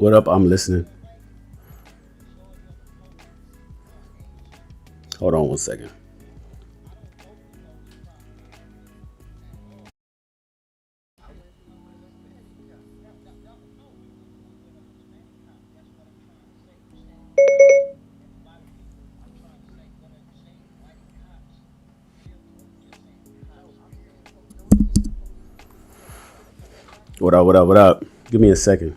What up? I'm listening. Hold on 1 second. What up? What up? What up? Give me a second.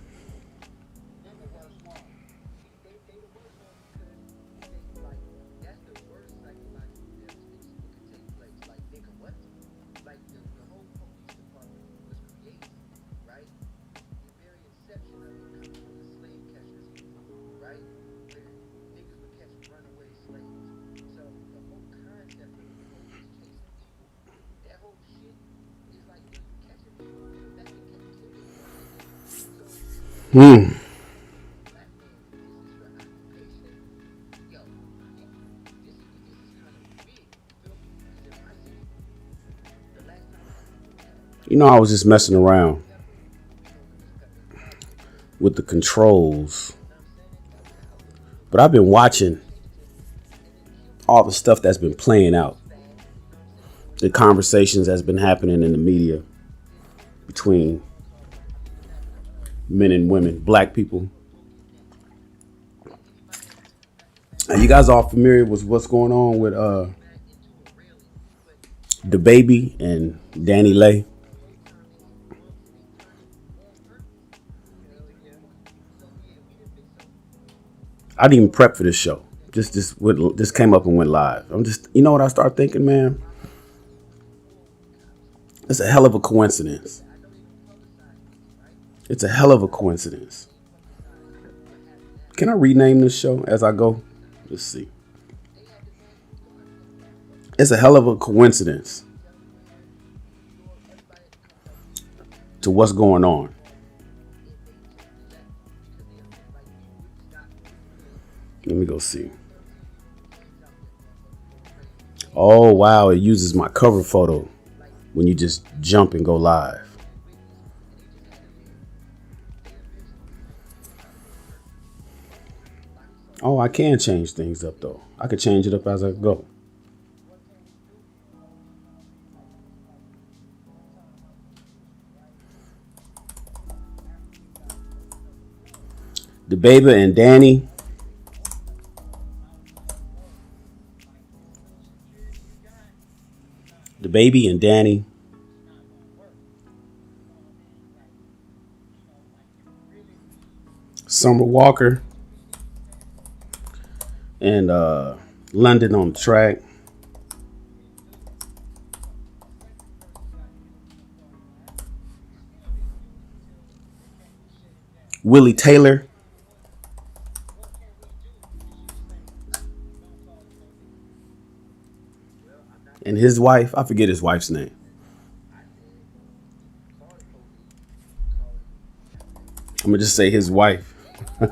You know, I was just messing around with the controls, but I've been watching all the stuff that's been playing out, the conversations that's been happening in the media between men and women, black people. Are you guys all familiar with what's going on with the baby and Dani Leigh? I didn't even prep for this show. This came up and went live. I'm just, you know what I start thinking, man? It's a hell of a coincidence. It's a hell of a coincidence. Can I rename this show as I go? Let's see. It's a hell of a coincidence to what's going on. Let me go see. Oh, wow. It uses my cover photo when you just jump and go live. Oh, I can change things up, though. I could change it up as I go. The baby and Dani. The baby and Dani. Summer Walker. And London on the track. Willie Taylor. And his wife, I forget his wife's name. I'm going to just say his wife. And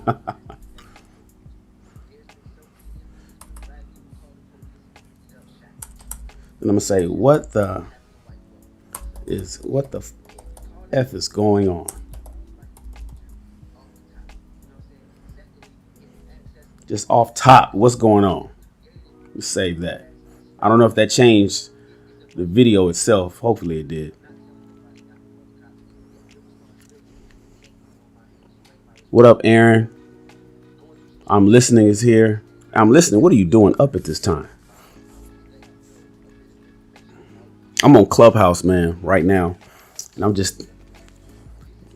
I'm going to say, what the F is going on? Just off top, what's going on? Let's save that. I don't know if that changed the video itself. Hopefully it did. What up, Aaron? I'm listening is here. I'm listening. What are you doing up at this time? I'm on Clubhouse, man, right now. And I'm just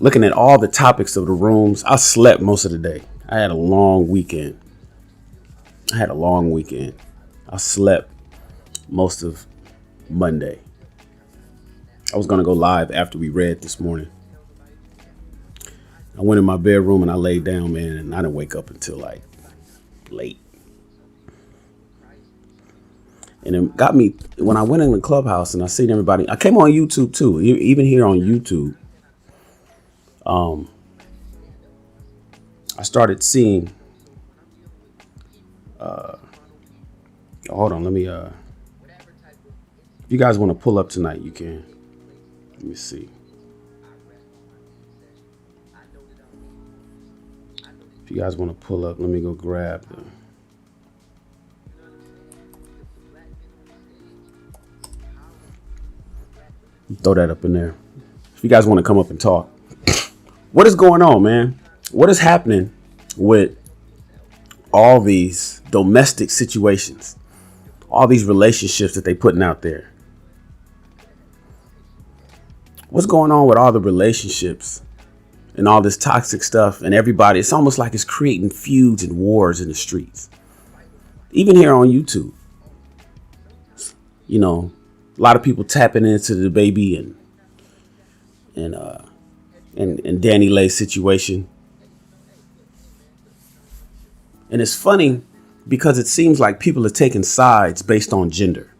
looking at all the topics of the rooms. I slept most of the day. I had a long weekend. I slept most of Monday. I was going to go live after we read this morning. I went in my bedroom and I laid down, man, and I didn't wake up until like late. And it got me when I went in the Clubhouse and I seen everybody. I came on YouTube too, even here on YouTube. I started seeing. Hold on, let me. If you guys want to pull up tonight, you can. Let me see. If you guys want to pull up, let me go grab them. Throw that up in there. If you guys want to come up and talk. What is going on, man? What is happening with all these domestic situations? All these relationships that they putting out there? What's going on with all the relationships and all this toxic stuff and everybody? It's almost like it's creating feuds and wars in the streets. Even here on YouTube. You know, a lot of people tapping into the baby and Dani Leigh situation. And it's funny because it seems like people are taking sides based on gender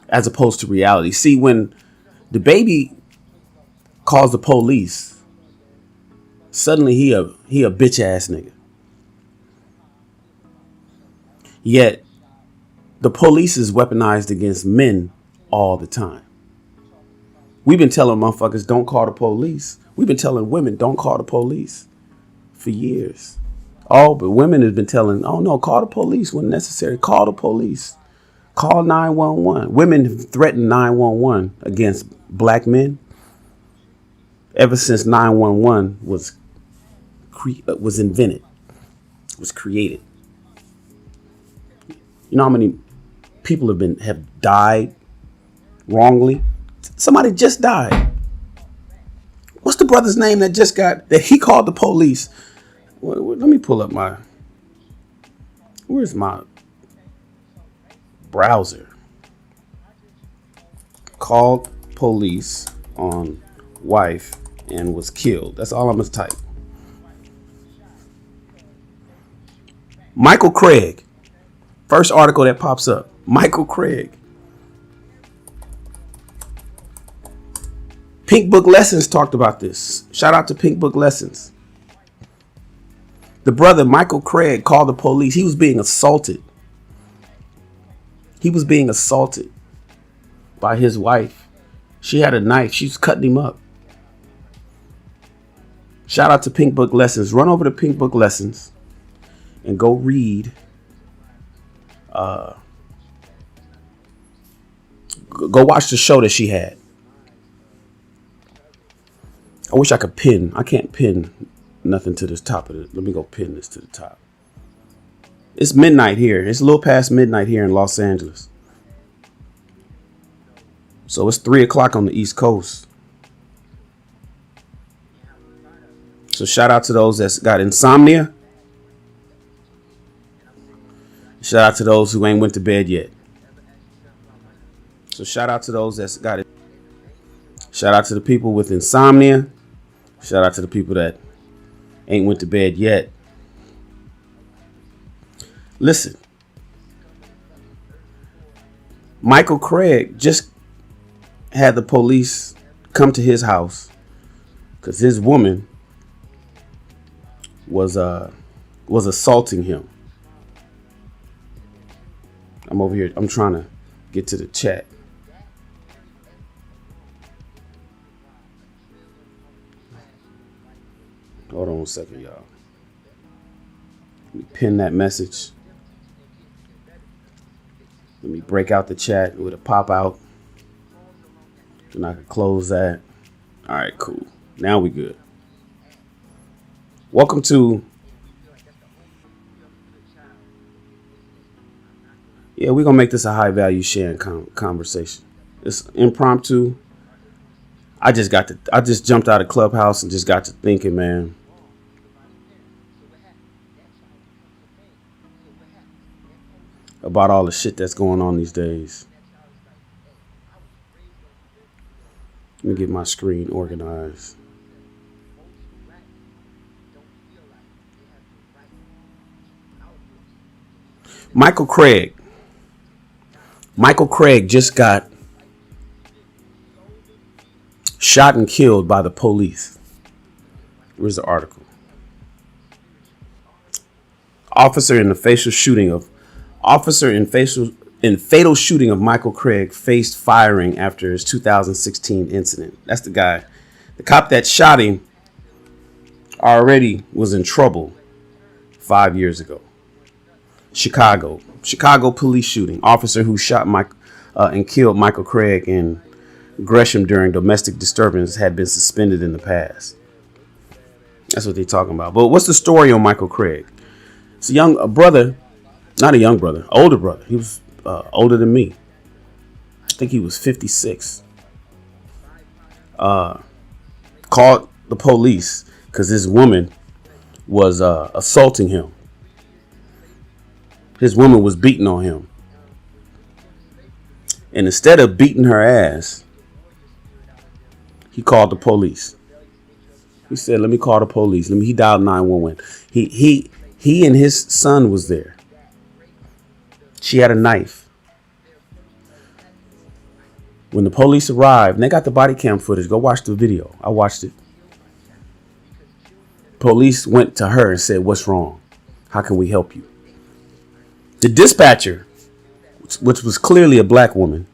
as opposed to reality. See, when the baby calls the police, suddenly he a bitch ass nigga. Yet the police is weaponized against men all the time. We've been telling motherfuckers don't call the police. We've been telling women don't call the police for years. Oh, but women have been telling, oh no, call the police when necessary. Call the police. Call 911. Women have threatened 911 against black men ever since 911 was invented, was created. You know how many people have died wrongly? Somebody just died. What's the brother's name that he called the police? Let me pull up where's my browser? Called police on wife and was killed. That's all I'm gonna type. Michael Craig. First article that pops up. Michael Craig. Pink Book Lessons talked about this. Shout out to Pink Book Lessons. The brother, Michael Craig, called the police. He was being assaulted. He was being assaulted by his wife. She had a knife. She was cutting him up. Shout out to Pink Book Lessons. Run over to Pink Book Lessons and go read. Go watch the show that she had. I wish I could pin. I can't pin nothing to this top of it. Let me go pin this to the top. It's midnight here. It's a little past midnight here in Los Angeles. So it's 3 o'clock on the East Coast. So shout out to those that's got insomnia. Shout out to those who ain't went to bed yet. So shout out to those that's got it. Shout out to the people with insomnia. Shout out to the people that ain't went to bed yet. Listen. Michael Craig just had the police come to his house because his woman was assaulting him. I'm over here. I'm trying to get to the chat. Hold on a second, y'all. Let me pin that message. Let me break out the chat with a pop out. Then I can close that. All right, cool. Now we good. Welcome to... Yeah, we're going to make this a high value sharing conversation. It's impromptu. I just jumped out of Clubhouse and just got to thinking, man. About all the shit that's going on these days. Let me get my screen organized. Michael Craig just got shot and killed by the police. Where's the article? Officer in fatal shooting of Michael Craig faced firing after his 2016 incident. That's the guy. The cop that shot him already was in trouble 5 years ago. Chicago police shooting. Officer who shot and killed Michael Craig in Gresham during domestic disturbance had been suspended in the past. That's what they're talking about. But what's the story on Michael Craig? It's a brother, not a young brother, older brother. He was older than me. I think he was 56. Called the police because this woman was assaulting him. His woman was beating on him. And instead of beating her ass, he called the police. He said, let me call the police. He dialed 911. He and his son was there. She had a knife. When the police arrived, and they got the body cam footage, go watch the video. I watched it. Police went to her and said, what's wrong? How can we help you? The dispatcher, which was clearly a black woman,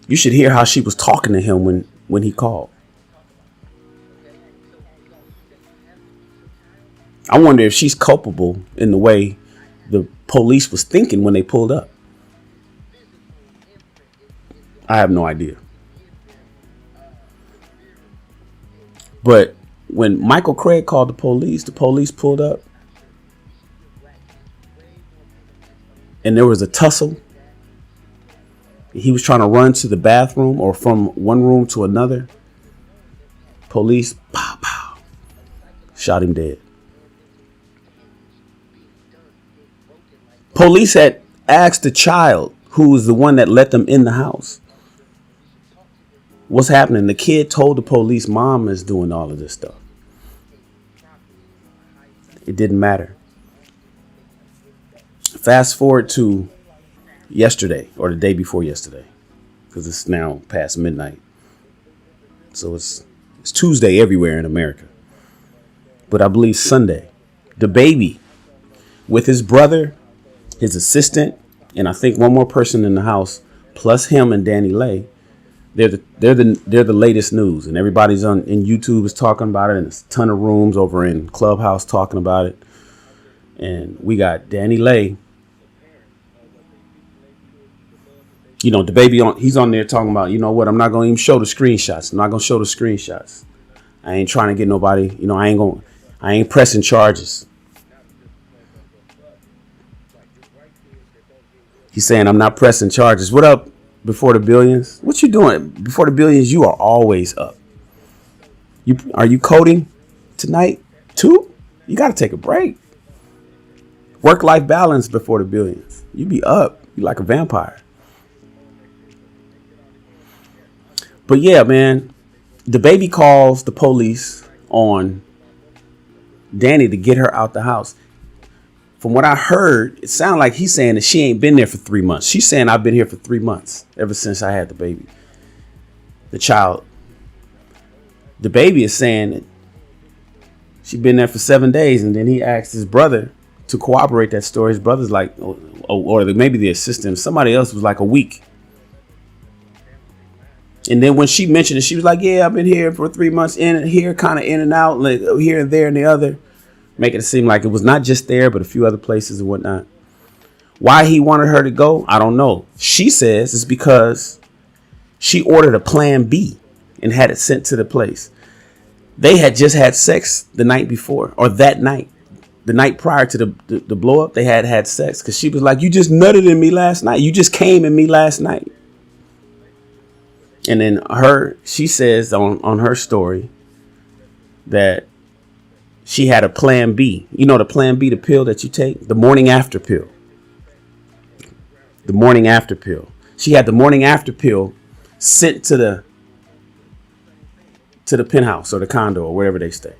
you should hear how she was talking to him when he called. I wonder if she's culpable in the way the police was thinking when they pulled up. I have no idea. But when Michael Craig called the police pulled up. And there was a tussle. He was trying to run to the bathroom or from one room to another. Police, pow, pow, shot him dead. Police had asked the child, who was the one that let them in the house, what's happening. The kid told the police, mom is doing all of this stuff. It didn't matter. Fast forward to yesterday or the day before yesterday, because it's now past midnight. So it's Tuesday everywhere in America. But I believe Sunday, the baby with his brother, his assistant, and I think one more person in the house, plus him and Dani Leigh, they're the latest news, and everybody's in YouTube is talking about it, and there's a ton of rooms over in Clubhouse talking about it. And we got Dani Leigh. You know, the baby he's on there talking about, you know what, I'm not going to even show the screenshots. I'm not going to show the screenshots. I ain't trying to get nobody, you know, I ain't pressing charges. He's saying, I'm not pressing charges. What up, Before the Billions? What you doing? Before the Billions, you are always up. Are you coding tonight too? You got to take a break. Work-life balance, Before the Billions. You be up. You like a vampire. But yeah, man, the baby calls the police on Dani to get her out the house. From what I heard, it sounded like he's saying that she ain't been there for 3 months. She's saying I've been here for 3 months, ever since I had the baby. The child. The baby is saying that she's been there for 7 days, and then he asked his brother to corroborate that story. His brother's like, or maybe the assistant, somebody else was like a week. And then when she mentioned it, she was like, yeah, I've been here for 3 months, in and here, kind of in and out, like here and there and the other. Making it seem like it was not just there, but a few other places and whatnot. Why he wanted her to go, I don't know. She says it's because she ordered a plan B and had it sent to the place. They had just had sex the night before, or that night. The night prior to the blow up, they had sex. Because she was like, you just nutted in me last night. You just came in me last night. And then she says on her story that she had a plan B. You know the plan B, the pill that you take? The morning after pill. The morning after pill. She had the morning after pill sent to the penthouse or the condo or wherever they stay.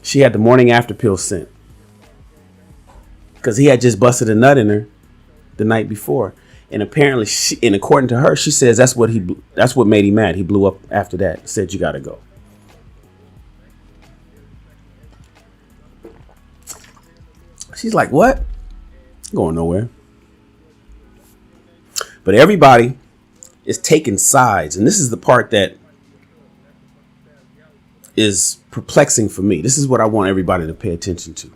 She had the morning after pill sent. Because he had just busted a nut in her the night before. And apparently, and according to her, she says that's what made him mad. He blew up after that. Said, you got to go. She's like, what? I'm going nowhere. But everybody is taking sides. And this is the part that is perplexing for me. This is what I want everybody to pay attention to.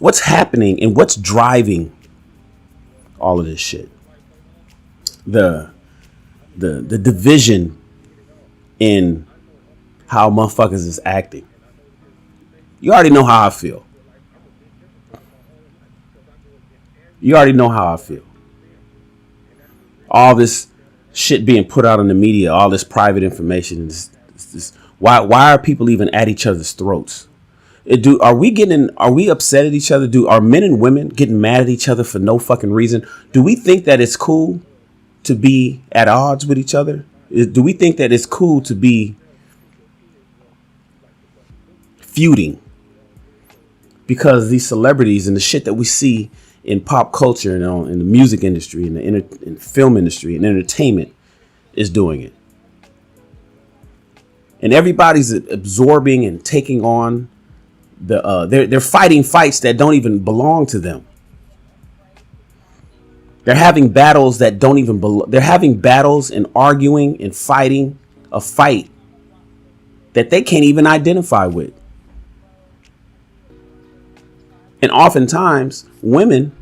What's happening and what's driving all of this shit? The division in how motherfuckers is acting. You already know how I feel. You already know how I feel. All this shit being put out in the media, all this private information. Why are people even at each other's throats? Are we upset at each other? Are men and women getting mad at each other for no fucking reason? Do we think that it's cool to be at odds with each other? Do we think that it's cool to be feuding? Because these celebrities and the shit that we see in pop culture and in the music industry and in the film industry and entertainment is doing it. And everybody's absorbing and taking on they're fighting fights that don't even belong to them. They're having battles that don't even belong. They're having battles and arguing and fighting a fight that they can't even identify with. And oftentimes women,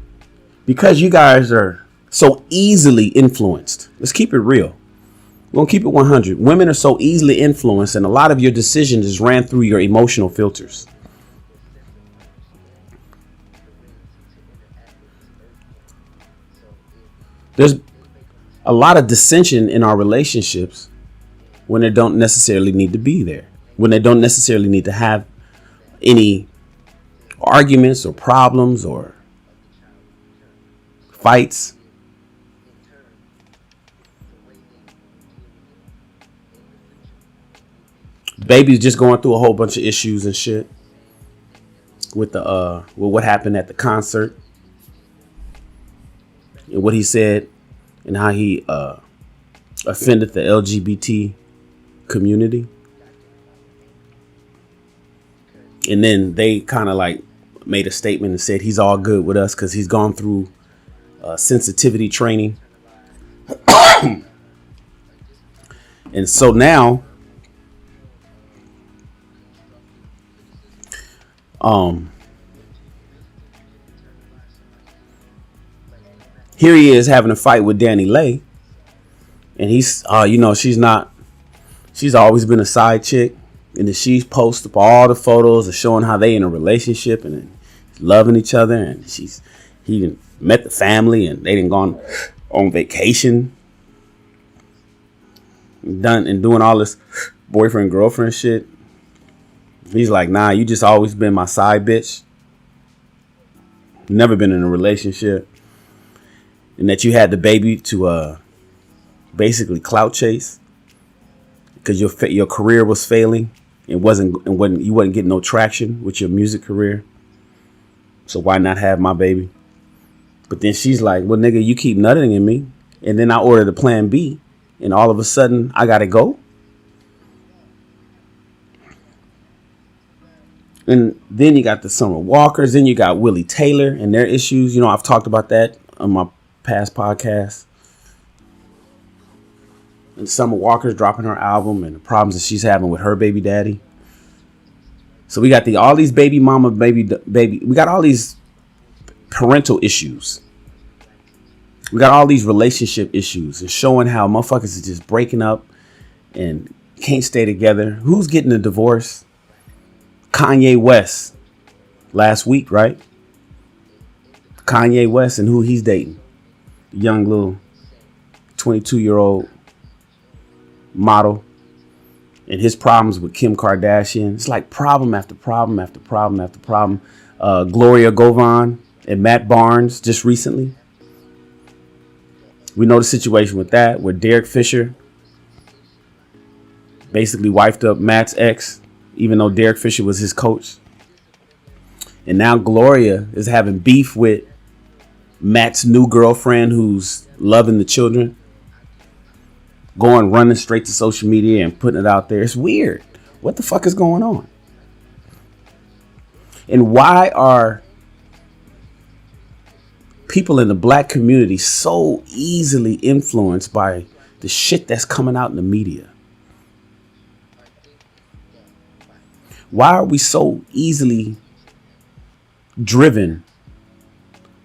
because you guys are so easily influenced, let's keep it real. We're going to keep it 100. Women are so easily influenced, and a lot of your decisions is ran through your emotional filters. There's a lot of dissension in our relationships when they don't necessarily need to be there, when they don't necessarily need to have any arguments or problems or fights. Baby's just going through a whole bunch of issues and shit with what happened at the concert and what he said and how he offended the LGBT community. And then they kind of like made a statement and said he's all good with us because he's gone through sensitivity training. And so now here he is having a fight with Leigh, and he's she's always been a side chick, and then she posts up all the photos of showing how they in a relationship and loving each other, and he met the family and they done gone on vacation, doing all this boyfriend girlfriend shit. He's like, nah, you just always been my side bitch. Never been in a relationship. And that you had the baby to basically clout chase because your career was failing and you wasn't getting no traction with your music career. So why not have my baby? But then she's like, well, nigga, you keep nutting in me. And then I ordered a plan B. And all of a sudden I got to go. And then you got the Summer Walkers. Then you got Willie Taylor and their issues. You know, I've talked about that on my past podcasts. And Summer Walker's dropping her album and the problems that she's having with her baby daddy. So we got all these baby mama, baby. We got all these parental issues. We got all these relationship issues and showing how motherfuckers is just breaking up and can't stay together. Who's getting a divorce? Kanye West last week, right? Kanye West and who he's dating. Young little 22-year-old model. And his problems with Kim Kardashian. It's like problem after problem after problem after problem. Gloria Govan and Matt Barnes just recently. We know the situation with that, where Derek Fisher basically wifed up Matt's ex, even though Derek Fisher was his coach. And now Gloria is having beef with Matt's new girlfriend who's loving the children. Running straight to social media and putting it out there. It's weird. What the fuck is going on? And why are people in the black community so easily influenced by the shit that's coming out in the media? Why are we so easily driven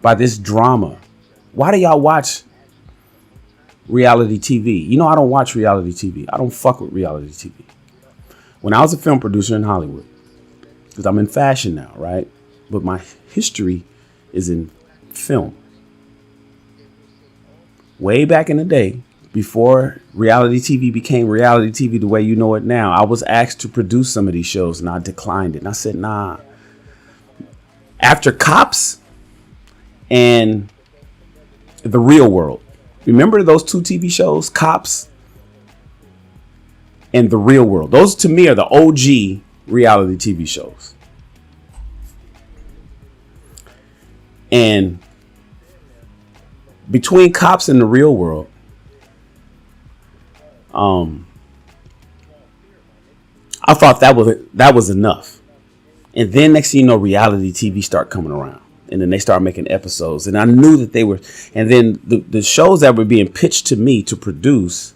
by this drama? Why do y'all watch reality TV? You know, I don't watch reality TV. I don't fuck with reality TV. When I was a film producer in Hollywood, because I'm in fashion now, right? But my history is in film. Way back in the day, before reality TV became reality TV the way you know it now, I was asked to produce some of these shows and I declined it. And I said, nah. After Cops and The Real World, remember those two TV shows, Cops and The Real World? Those to me are the OG reality TV shows. And between Cops and The Real World, I thought that was enough. And then next thing you know, reality TV start coming around. And then they start making episodes. And I knew that they were. And then the shows that were being pitched to me to produce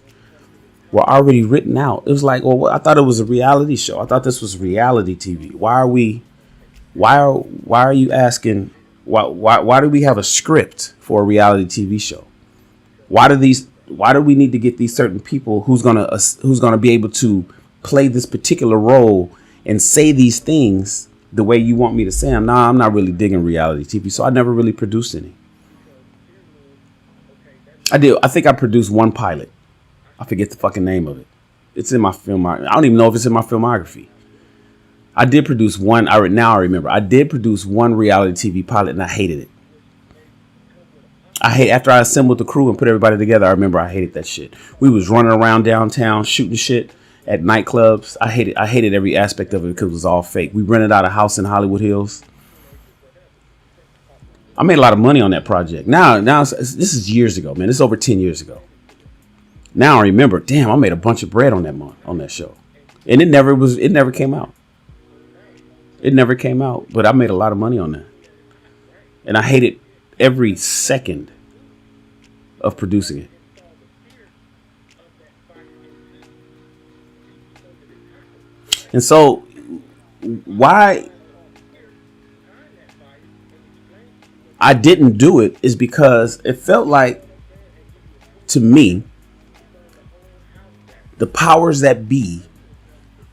were already written out. It was like, well, I thought it was a reality show. I thought this was reality TV. Why are you asking? Why do we have a script for a reality TV show? Why do we need to get these certain people who's gonna be able to play this particular role and say these things the way you want me to say them? Nah, I'm not really digging reality TV, so I never really produced any. I think I produced one pilot. I forget the fucking name of it. It's in my film. I don't even know if it's in my filmography. I did produce one. I remember. I did produce one reality TV pilot, and I hated it. After I assembled the crew and put everybody together, I remember I hated that shit. We was running around downtown shooting shit at nightclubs. I hated every aspect of it because it was all fake. We rented out a house in Hollywood Hills. I made a lot of money on that project. Now this is years ago, man. This is over 10 years ago. Now I remember, damn, I made a bunch of bread on that show. And it never came out. It never came out, but I made a lot of money on that. And I hated every second of producing it. And so why I didn't do it is because it felt like, to me, the powers that be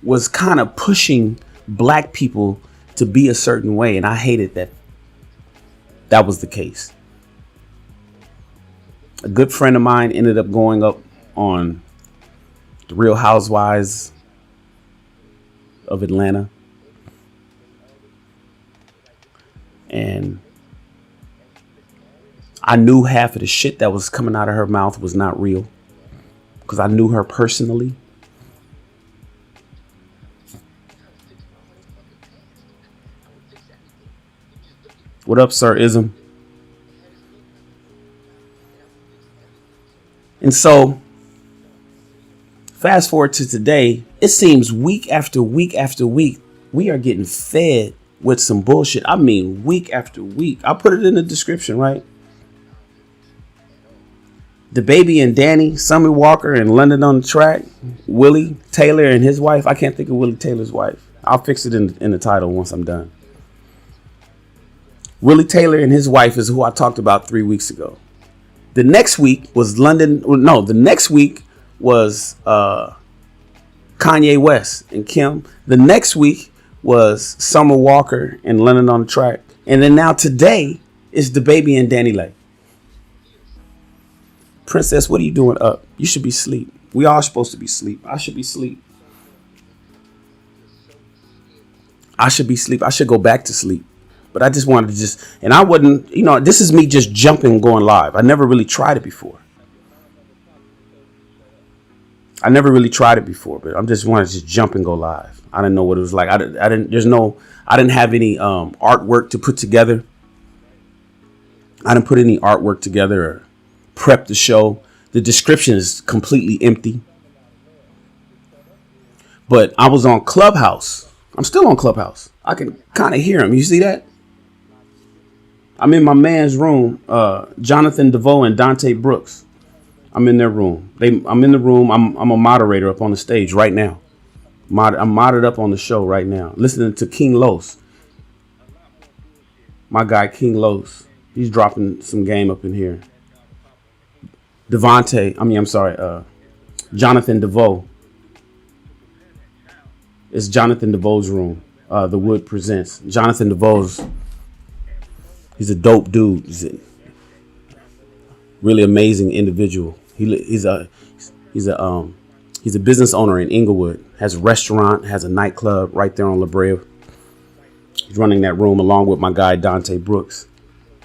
was kind of pushing black people to be a certain way. And I hated that was the case. A good friend of mine ended up going up on the Real Housewives of Atlanta. And I knew half of the shit that was coming out of her mouth was not real, because I knew her personally. What up, Sir Ism? And so, fast forward to today, it seems week after week after week, we are getting fed with some bullshit. I mean, week after week. I'll put it in the description, right? The baby and Dani, Summer Walker and London on the Track, Willie Taylor and his wife. I can't think of Willie Taylor's wife. I'll fix it in the title once I'm done. Willie Taylor and his wife is who I talked about 3 weeks ago. The next week was the next week was Kanye West and Kim. The next week was Summer Walker and London on the Track. And then now today is the baby and Dani Leigh. Princess, what are you doing up? You should be asleep. We all supposed to be asleep. I should be asleep. I should go back to sleep. But I just wanted to and I wouldn't, this is me just jumping, going live. I never really tried it before. But I'm just wanted to just jump and go live. I didn't know what it was like. I didn't have any artwork to put together. I didn't put any artwork together or prep the show. The description is completely empty. But I was on Clubhouse. I'm still on Clubhouse. I can kind of hear him. You see that? I'm in my man's room, Jonathan DeVoe and Dante Brooks. I'm in their room. I'm in the room. I'm a moderator up on the stage right now. I'm modded up on the show right now, listening to King Los. My guy King Los. He's dropping some game up in here. Jonathan DeVoe. It's Jonathan DeVoe's room. The Wood Presents. Jonathan DeVoe's. He's a dope dude. He's a really amazing individual. He's a business owner in Inglewood. Has a restaurant. Has a nightclub right there on La Brea. He's running that room along with my guy Dante Brooks.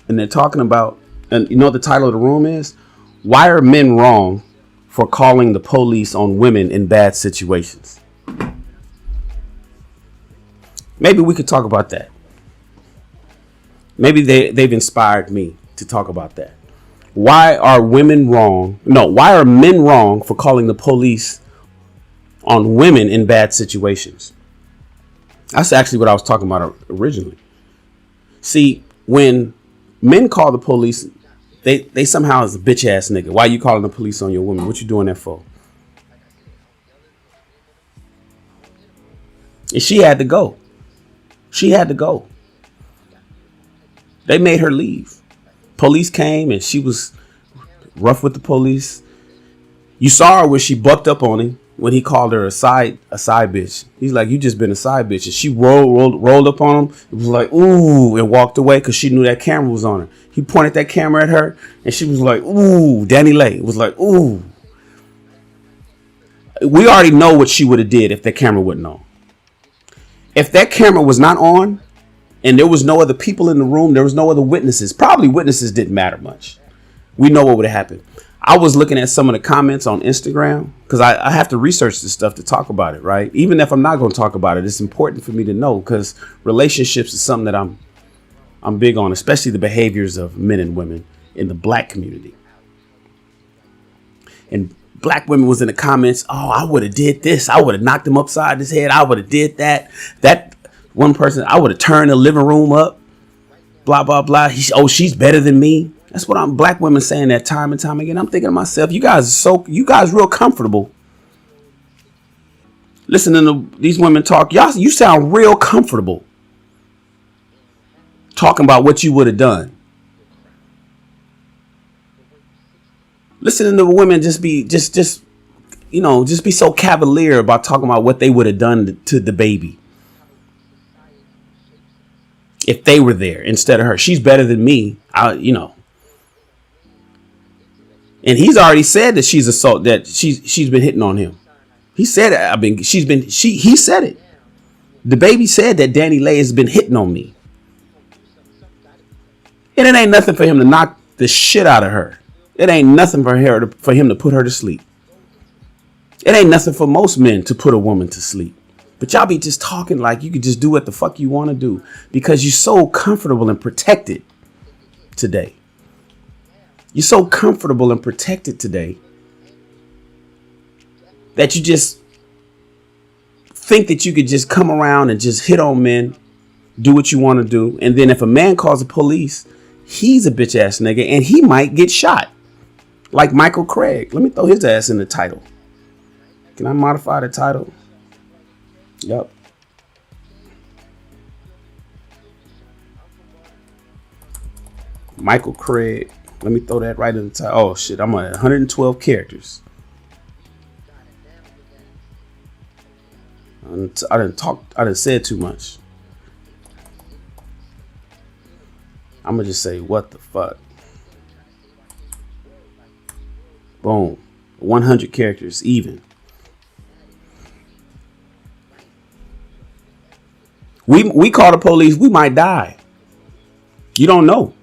And they're talking about, and you know what the title of the room is? Why are men wrong for calling the police on women in bad situations? Maybe we could talk about that. Maybe they've inspired me to talk about that. Why are women wrong? No, why are men wrong for calling the police on women in bad situations? That's actually what I was talking about originally. See, when men call the police, they somehow is a bitch ass nigga. Why you calling the police on your woman? What you doing that for? And she had to go. She had to go. They made her leave. Police came and she was rough with the police. You saw her when she bucked up on him when he called her a side bitch. He's like, you just been a side bitch. And she rolled up on him. It was like, ooh, and walked away because she knew that camera was on her. He pointed that camera at her and she was like, ooh. Danny Leigh was like, ooh. We already know what she would have did if that camera wasn't on. If that camera was not on and there was no other people in the room, there was no other witnesses. Probably witnesses didn't matter much. We know what would have happened. I was looking at some of the comments on Instagram because I have to research this stuff to talk about it, right? Even if I'm not going to talk about it, it's important for me to know because relationships is something that I'm big on, especially the behaviors of men and women in the black community. And black women was in the comments, oh, I would have did this. I would have knocked him upside his head. I would have did that. That one person, I would have turned the living room up. Blah, blah, blah. She's better than me. That's what black women saying that time and time again. I'm thinking to myself, you guys real comfortable. Listening to these women talk, you sound real comfortable talking about what you would have done. Listening to women just be so cavalier about talking about what they would have done to the baby if they were there instead of her. She's better than me. And he's already said that she's been hitting on him. He said it. He said it. The baby said that Danny Leigh has been hitting on me. And it ain't nothing for him to knock the shit out of her. It ain't nothing for him to put her to sleep. It ain't nothing for most men to put a woman to sleep. But y'all be just talking like you could just do what the fuck you want to do because you're so comfortable and protected today. You're so comfortable and protected today that you just think that you could just come around and just hit on men, do what you want to do. And then if a man calls the police, he's a bitch ass nigga and he might get shot. Like Michael Craig. Let me throw his ass in the title. Can I modify the title? Yep. Michael Craig. Let me throw that right in the title. Oh shit, I'm at 112 characters. I didn't say too much. I'm gonna just say what the fuck. Boom. 100 characters even. We call the police, we might die. You don't know.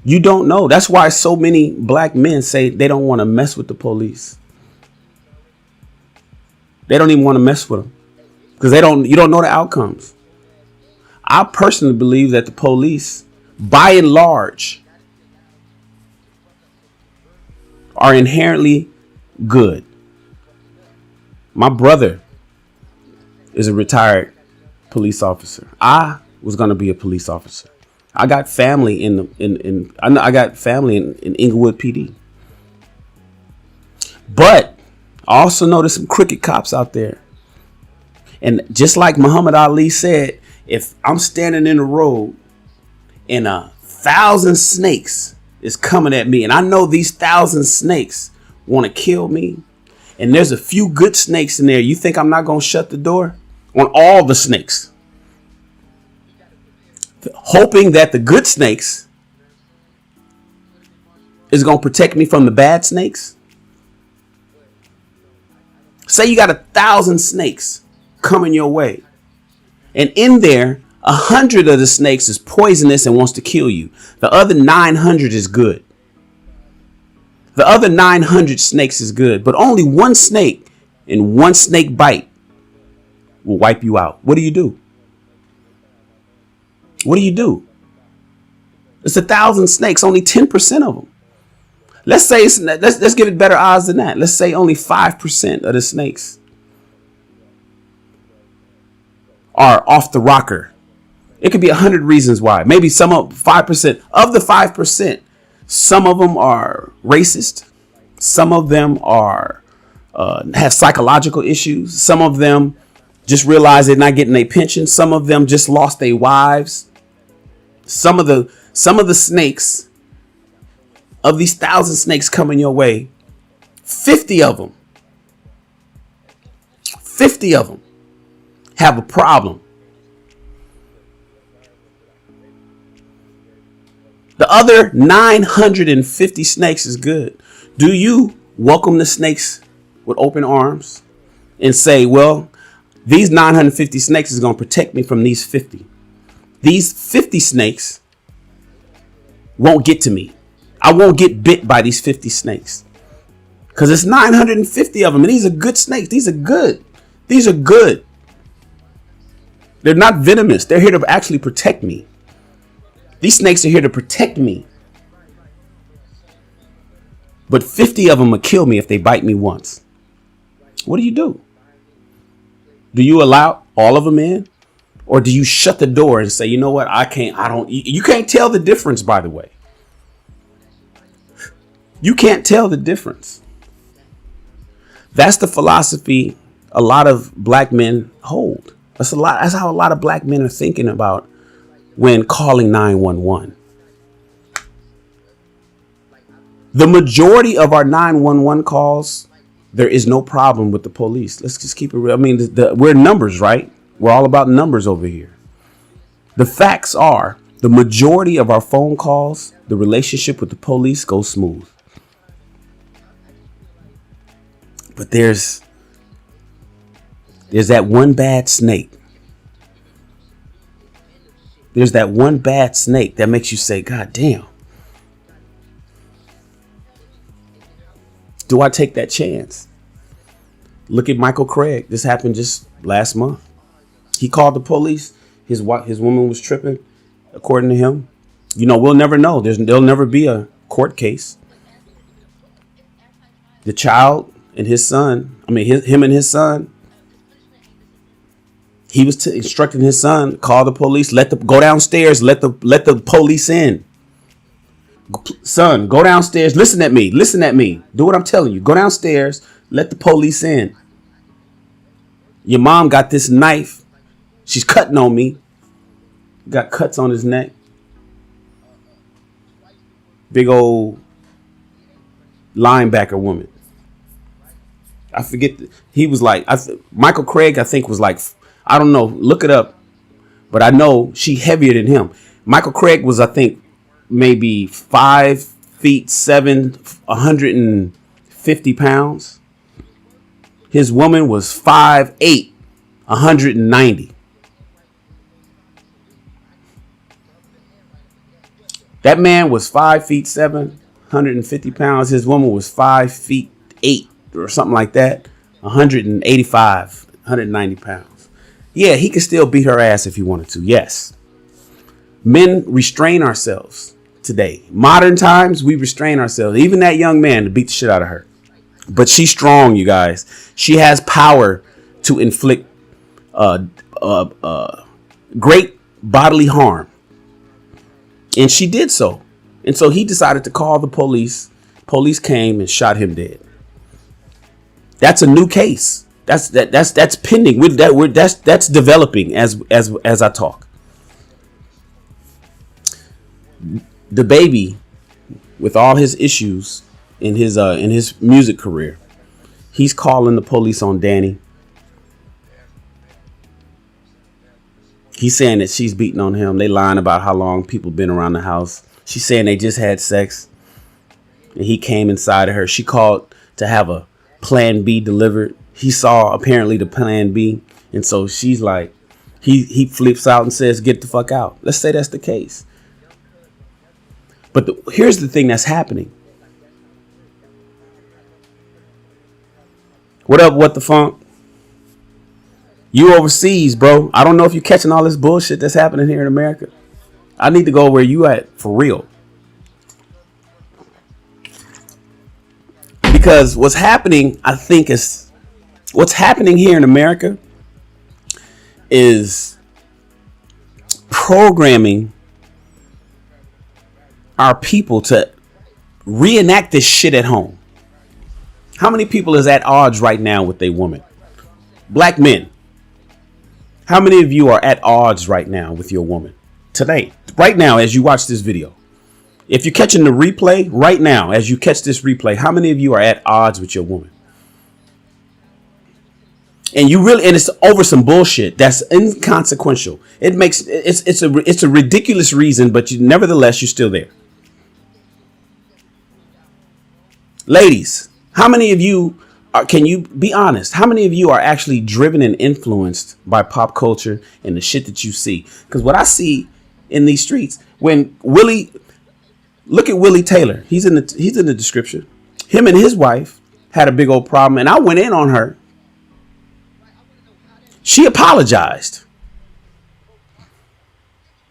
You don't know. That's why so many black men say they don't want to mess with the police. They don't even want to mess with them because you don't know the outcomes. I personally believe that the police, by and large, are inherently good. My brother is a retired police officer. I was going to be a police officer. I got family in Inglewood PD. But I also know there's some crooked cops out there And just like Muhammad Ali said, if I'm standing in the road and 1,000 snakes is coming at me, and I know these 1,000 snakes want to kill me, and there's a few good snakes in there, you think I'm not going to shut the door on all the snakes? Hoping that the good snakes is going to protect me from the bad snakes. Say you got 1,000 snakes coming your way, and in there 100 of the snakes is poisonous and wants to kill you. The other 900 is good. The other 900 snakes is good, but only one snake and one snake bite will wipe you out. What do you do? What do you do? It's 1,000 snakes, only 10% of them. Let's say let's give it better odds than that. Let's say only 5% of the snakes are off the rocker. It could be 100 reasons why. Maybe some of 5% of the 5%. Some of them are racist. Some of them are have psychological issues. Some of them just realize they're not getting a pension. Some of them just lost their wives. Some of the snakes, of these 1,000 snakes coming your way, 50 of them have a problem. The other 950 snakes is good. Do you welcome the snakes with open arms and say, well, these 950 snakes is going to protect me from these 50. These 50 snakes won't get to me. I won't get bit by these 50 snakes because it's 950 of them. And these are good snakes. These are good. These are good. They're not venomous. They're here to actually protect me. These snakes are here to protect me. But 50 of them will kill me if they bite me once. What do you do? Do you allow all of them in? Or do you shut the door and say, you know what? You can't tell the difference, by the way. You can't tell the difference. That's the philosophy a lot of black men hold. That's how a lot of black men are thinking about when calling 911. The majority of our 911 calls, there is no problem with the police. Let's just keep it real. I mean, we're numbers, right? We're all about numbers over here. The facts are the majority of our phone calls, the relationship with the police goes smooth. But there's that one bad snake. There's that one bad snake that makes you say, God damn. Do I take that chance? Look at Michael Craig. This happened just last month. He called the police. His woman was tripping, according to him. You know, we'll never know. There'll never be a court case. The child and his son, him and his son, he was instructing his son, call the police, go downstairs, let the police in. Son, go downstairs, listen at me, do what I'm telling you, go downstairs, let the police in. Your mom got this knife, she's cutting on me, got cuts on his neck, big old linebacker woman. I forget, he was like, Michael Craig, I think was like, I don't know, look it up, but I know she heavier than him. Michael Craig was, I think, maybe 5'7", 150 pounds. His woman was 5'8", 190. That man was 5'7", 150 pounds. His woman was 5'8" or something like that, 185, 190 pounds. Yeah, he could still beat her ass if he wanted to. Yes. Men restrain ourselves today. Modern times, we restrain ourselves. Even that young man to beat the shit out of her. But she's strong, you guys. She has power to inflict great bodily harm. And she did so. And so he decided to call the police. Police came and shot him dead. That's a new case. That's pending. That's developing as I talk. The baby, with all his issues in his music career, he's calling the police on Dani. He's saying that she's beating on him. They lying about how long people been around the house. She's saying they just had sex and he came inside of her. She called to have a plan B delivered. He saw apparently the plan B. And so she's like, he flips out and says, get the fuck out. Let's say that's the case. But here's the thing that's happening. What up, what the funk? You overseas, bro. I don't know if you're catching all this bullshit that's happening here in America. I need to go where you at for real. Because what's happening, I think, is what's happening here in America is programming our people to reenact this shit at home. How many people is at odds right now with their woman? Black men. How many of you are at odds right now with your woman? Today, right now, as you watch this video. If you're catching the replay right now, as you catch this replay, how many of you are at odds with your woman? And it's over some bullshit that's inconsequential. It's a ridiculous reason, but nevertheless, you're still there. Ladies, how many of you can you be honest? How many of you are actually driven and influenced by pop culture and the shit that you see? Because what I see in these streets, when Willie, look at Willie Taylor. He's in the description. Him and his wife had a big old problem, and I went in on her. She apologized.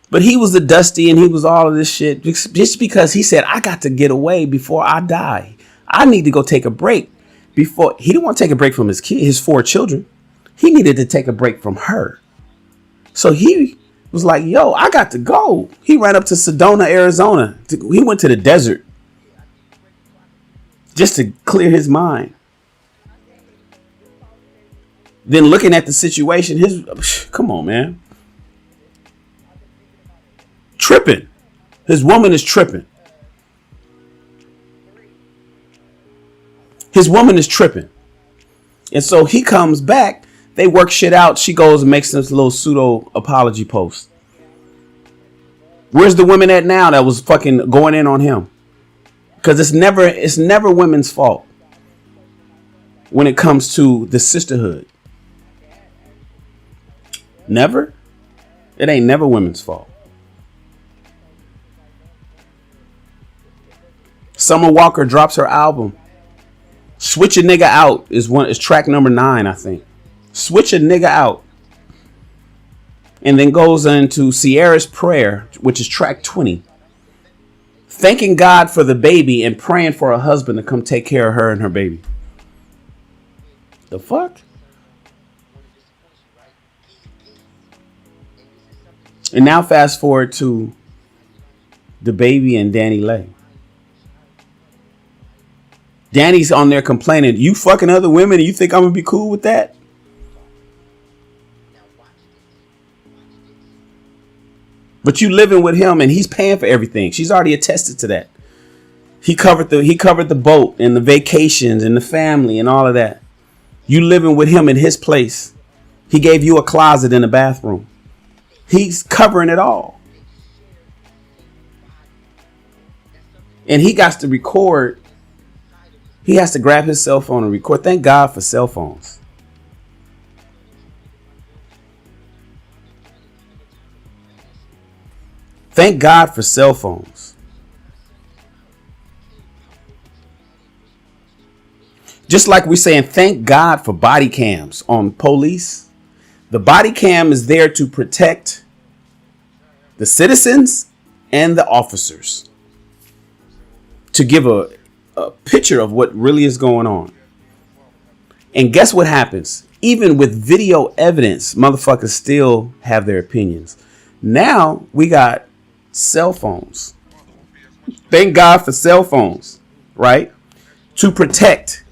But he was the dusty and he was all of this shit just because he said, I got to get away before I die. I need to go take a break. Before he didn't want to take a break from his 4 children. He needed to take a break from her. So he was like, yo, I got to go. He ran up to Sedona, Arizona. He went to the desert just to clear his mind. Then looking at the situation, come on, man. Tripping. His woman is tripping. His woman is tripping. And so he comes back. They work shit out. She goes and makes this little pseudo apology post. Where's the woman at now that was fucking going in on him? Because it's never women's fault when it comes to the sisterhood. Never. It ain't never women's fault. Summer Walker drops her album. Switch a Nigga Out is track number 9, I think. Switch a Nigga Out. And then goes into Sierra's Prayer, which is track 20. Thanking God for the baby and praying for a husband to come take care of her and her baby. The fuck? And now fast forward to the baby and Leigh. Dani's on there complaining, you fucking other women and you think I'm gonna be cool with that? But you living with him and he's paying for everything. She's already attested to that. He covered the boat and the vacations and the family and all of that. You living with him in his place. He gave you a closet in the bathroom. He's covering it all. And he got to record. He has to grab his cell phone and record. Thank God for cell phones. Thank God for cell phones. Just like we're saying thank God for body cams on police. The body cam is there to protect the citizens and the officers. To give a picture of what really is going on. And guess what happens? Even with video evidence, motherfuckers still have their opinions. Now we got cell phones. Thank God for cell phones, right? To protect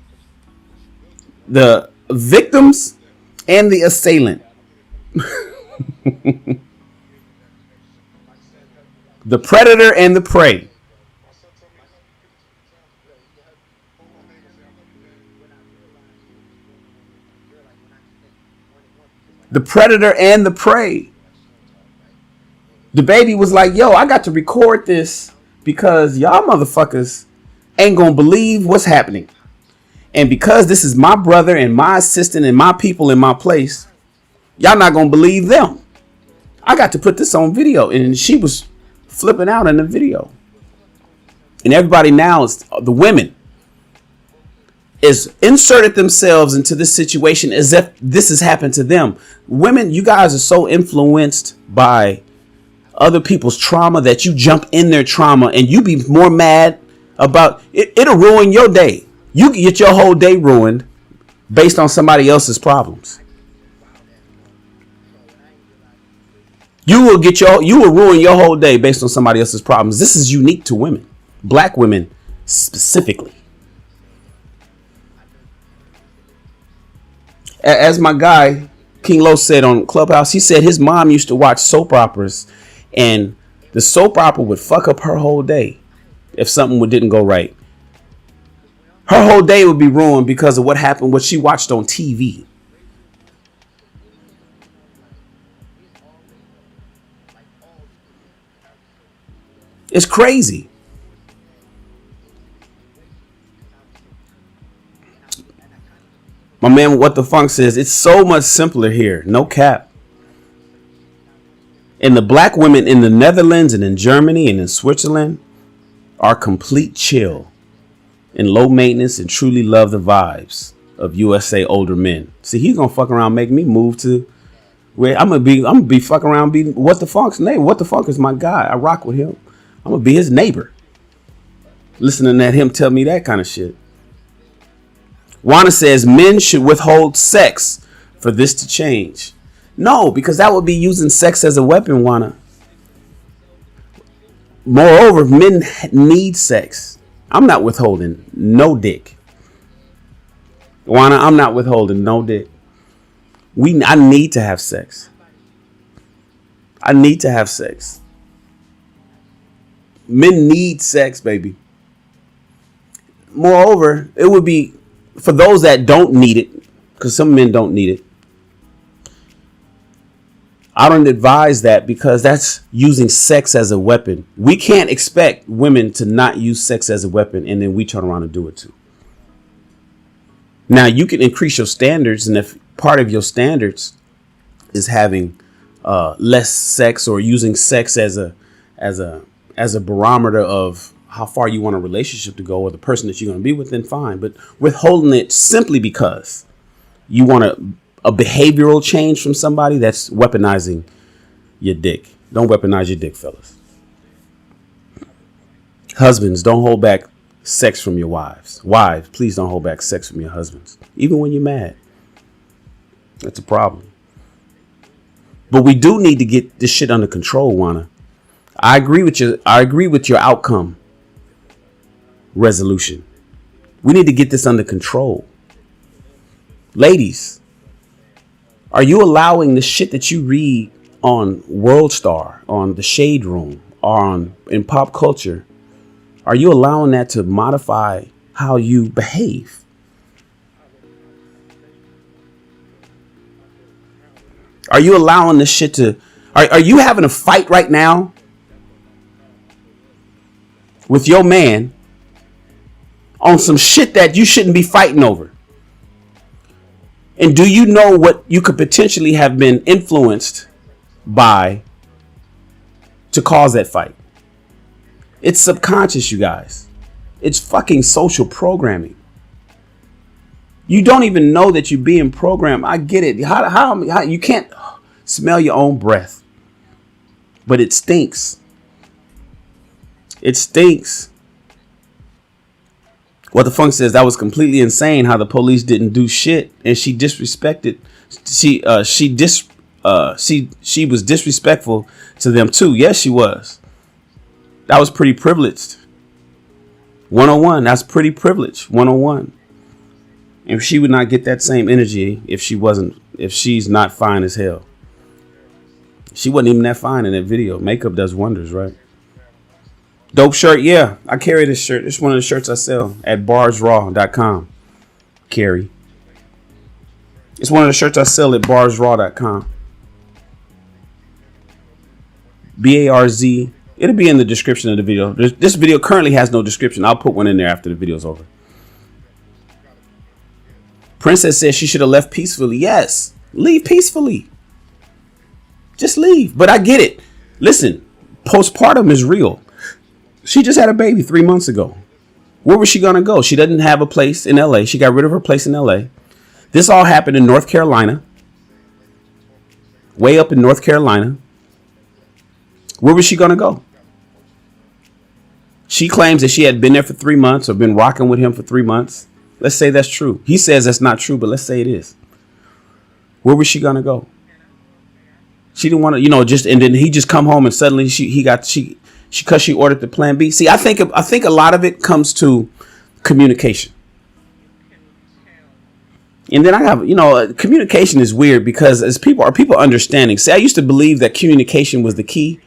the victims and the assailant. The predator and the prey. The predator and the prey. The baby was like, yo, I got to record this because y'all motherfuckers ain't gonna believe what's happening. And because this is my brother and my assistant and my people in my place, y'all not gonna believe them. I got to put this on video. And she was flipping out in the video. And everybody now, is the women, is inserted themselves into this situation as if this has happened to them. Women, you guys are so influenced by other people's trauma that you jump in their trauma and you be more mad about it. It'll ruin your day. You can get your whole day ruined based on somebody else's problems. You will ruin your whole day based on somebody else's problems. This is unique to women, black women specifically. As my guy King Lo said on Clubhouse, he said his mom used to watch soap operas, and the soap opera would fuck up her whole day if something didn't go right. Her whole day would be ruined because of what happened, what she watched on TV. It's crazy. My man, What the Funk says, it's so much simpler here. No cap. And the black women in the Netherlands and in Germany and in Switzerland are complete chill and low maintenance and truly love the vibes of USA older men. See, he's gonna fuck around, make me move to where I'm gonna be fucking around, be What the Funk's neighbor. What the Funk is my guy. I rock with him. I'm gonna be his neighbor. Listening to him tell me that kind of shit. Wanda says men should withhold sex for this to change. No, because that would be using sex as a weapon, Wanda. Moreover, men need sex. I'm not withholding no dick. Wanda, I'm not withholding no dick. I need to have sex. I need to have sex. Men need sex, baby. Moreover, it would be for those that don't need it, because some men don't need it. I don't advise that because that's using sex as a weapon. We can't expect women to not use sex as a weapon and then we turn around and do it too. Now, you can increase your standards, and if part of your standards is having less sex or using sex as a barometer of how far you want a relationship to go or the person that you're going to be with, then fine. But withholding it simply because you want a behavioral change from somebody, that's weaponizing your dick. Don't weaponize your dick, fellas. Husbands, don't hold back sex from your wives. Wives, please don't hold back sex from your husbands, even when you're mad. That's a problem. But we do need to get this shit under control, Juana. I agree with you. I agree with your outcome resolution. We need to get this under control. Ladies, are you allowing the shit that you read on World Star, on the Shade Room, or in pop culture? Are you allowing that to modify how you behave? Are you allowing this shit to... Are you having a fight right now with your man on some shit that you shouldn't be fighting over? And do you know what you could potentially have been influenced by to cause that fight? It's subconscious, you guys. It's fucking social programming. You don't even know that you're being programmed. I get it. How you can't smell your own breath, but it stinks. It stinks. What the Funk says, that was completely insane how the police didn't do shit, and she disrespected. She was disrespectful to them too. Yes, she was. That was pretty privileged. 101. That's pretty privileged. 101. And she would not get that same energy if she's not fine as hell. She wasn't even that fine in that video. Makeup does wonders, right? Dope shirt. Yeah, I carry this shirt. It's one of the shirts I sell at barsraw.com. Carry. It's one of the shirts I sell at barsraw.com. BARZ. It'll be in the description of the video. This video currently has no description. I'll put one in there after the video's over. Princess says she should have left peacefully. Yes, leave peacefully. Just leave. But I get it. Listen, postpartum is real. She just had a baby 3 months ago. Where was she going to go? She doesn't have a place in LA. She got rid of her place in LA. This all happened in North Carolina. Way up in North Carolina. Where was she going to go? She claims that she had been there for 3 months or been rocking with him for 3 months. Let's say that's true. He says that's not true, but let's say it is. Where was she going to go? She didn't want to, and then he just come home and suddenly because she ordered the plan B. See, I think a lot of it comes to communication. And then I have, communication is weird because are people understanding? See, I used to believe that communication was the key.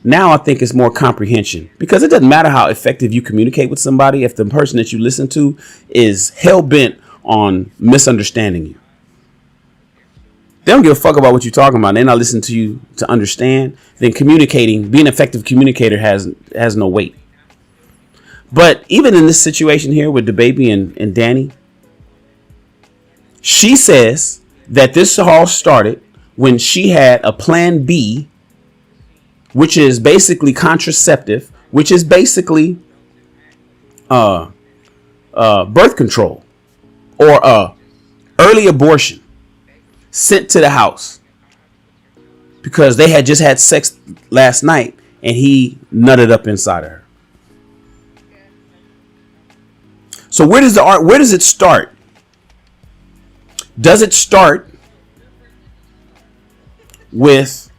Now I think it's more comprehension, because it doesn't matter how effective you communicate with somebody if the person that you listen to is hell bent on misunderstanding you. They don't give a fuck about what you're talking about. They're not listening to you to understand. Then being an effective communicator has no weight. But even in this situation here with the baby and Dani, she says that this all started when she had a plan B, which is basically contraceptive, which is basically birth control or early abortion, sent to the house because they had just had sex last night and he nutted up inside of her. So where does it start? Does it start with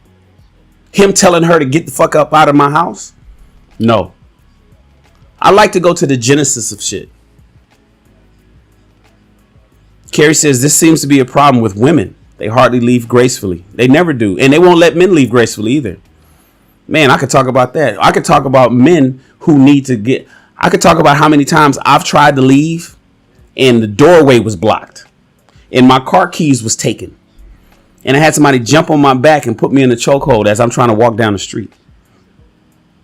him telling her to get the fuck up out of my house? No. I like to go to the genesis of shit. Carrie says this seems to be a problem with women. They hardly leave gracefully. They never do. And they won't let men leave gracefully either. Man, I could talk about that. I could talk about men who need to I could talk about how many times I've tried to leave and the doorway was blocked and my car keys was taken. And I had somebody jump on my back and put me in a chokehold as I'm trying to walk down the street.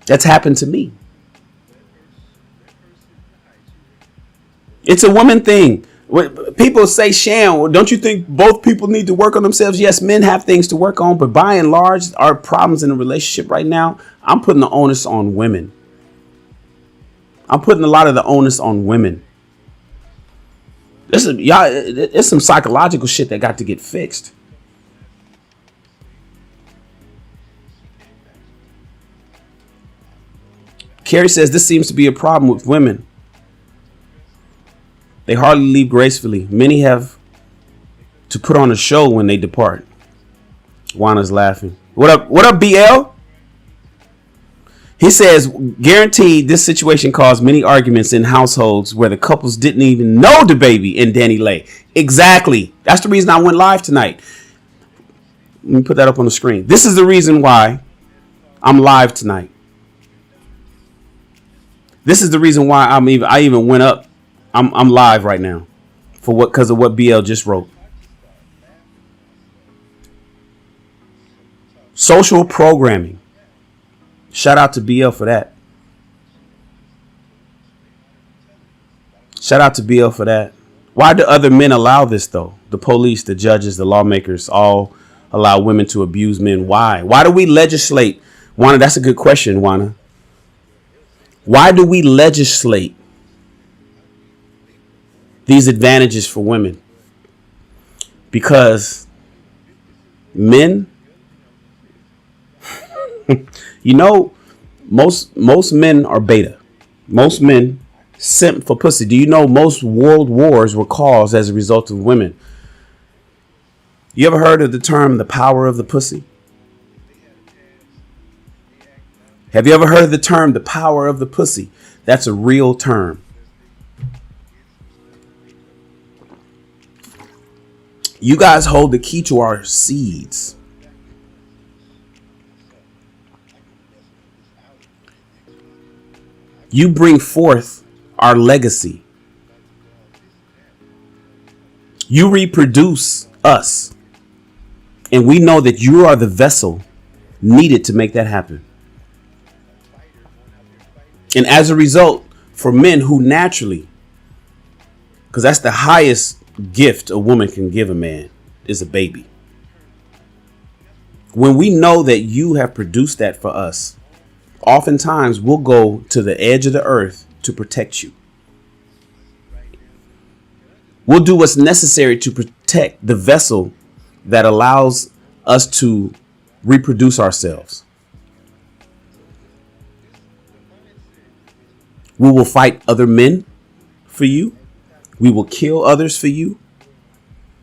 That's happened to me. It's a woman thing. People say, Shan, don't you think both people need to work on themselves? Yes, men have things to work on, but by and large, our problems in a relationship right now, I'm putting the onus on women. I'm putting a lot of the onus on women. It's some psychological shit that got to get fixed. Carrie says this seems to be a problem with women. They hardly leave gracefully. Many have to put on a show when they depart. Juana's laughing. What up, BL? He says, guaranteed this situation caused many arguments in households where the couples didn't even know the baby and Dani Leigh. Exactly. That's the reason I went live tonight. Let me put that up on the screen. This is the reason why I'm live tonight. This is the reason why I even went up. I'm live right now because of what BL just wrote. Social programming. Shout out to BL for that. Shout out to BL for that. Why do other men allow this though? The police, the judges, the lawmakers all allow women to abuse men. Why? Why do we legislate? Juana, that's a good question, Juana. Why do we legislate these advantages for women? Because men, most men are beta. Most men simp for pussy. Do you know most world wars were caused as a result of women? You ever heard of the term the power of the pussy? Have you ever heard of the term the power of the pussy? That's a real term. You guys hold the key to our seeds. You bring forth our legacy. You reproduce us. And we know that you are the vessel needed to make that happen. And as a result, for men who naturally, because that's the highest gift a woman can give a man, is a baby. When we know that you have produced that for us, oftentimes we'll go to the edge of the earth to protect you. We'll do what's necessary to protect the vessel that allows us to reproduce ourselves. We will fight other men for you. We will kill others for you.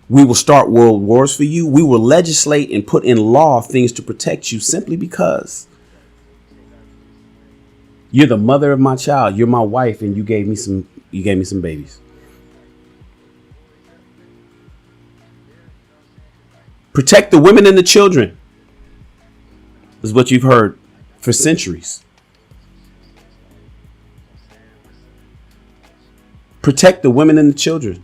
We will start world wars for you. We will legislate and put in law things to protect you simply because you're the mother of my child. You're my wife, and you gave me some babies. Protect the women and the children is what you've heard for centuries. Protect the women and the children.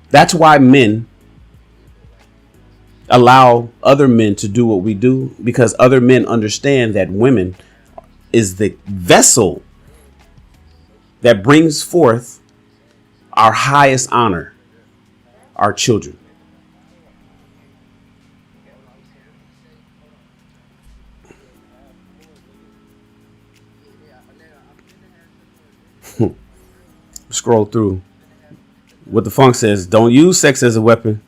That's why men allow other men to do what we do, because other men understand that women is the vessel that brings forth our highest honor, our children. Scroll through what the funk says. Don't use sex as a weapon.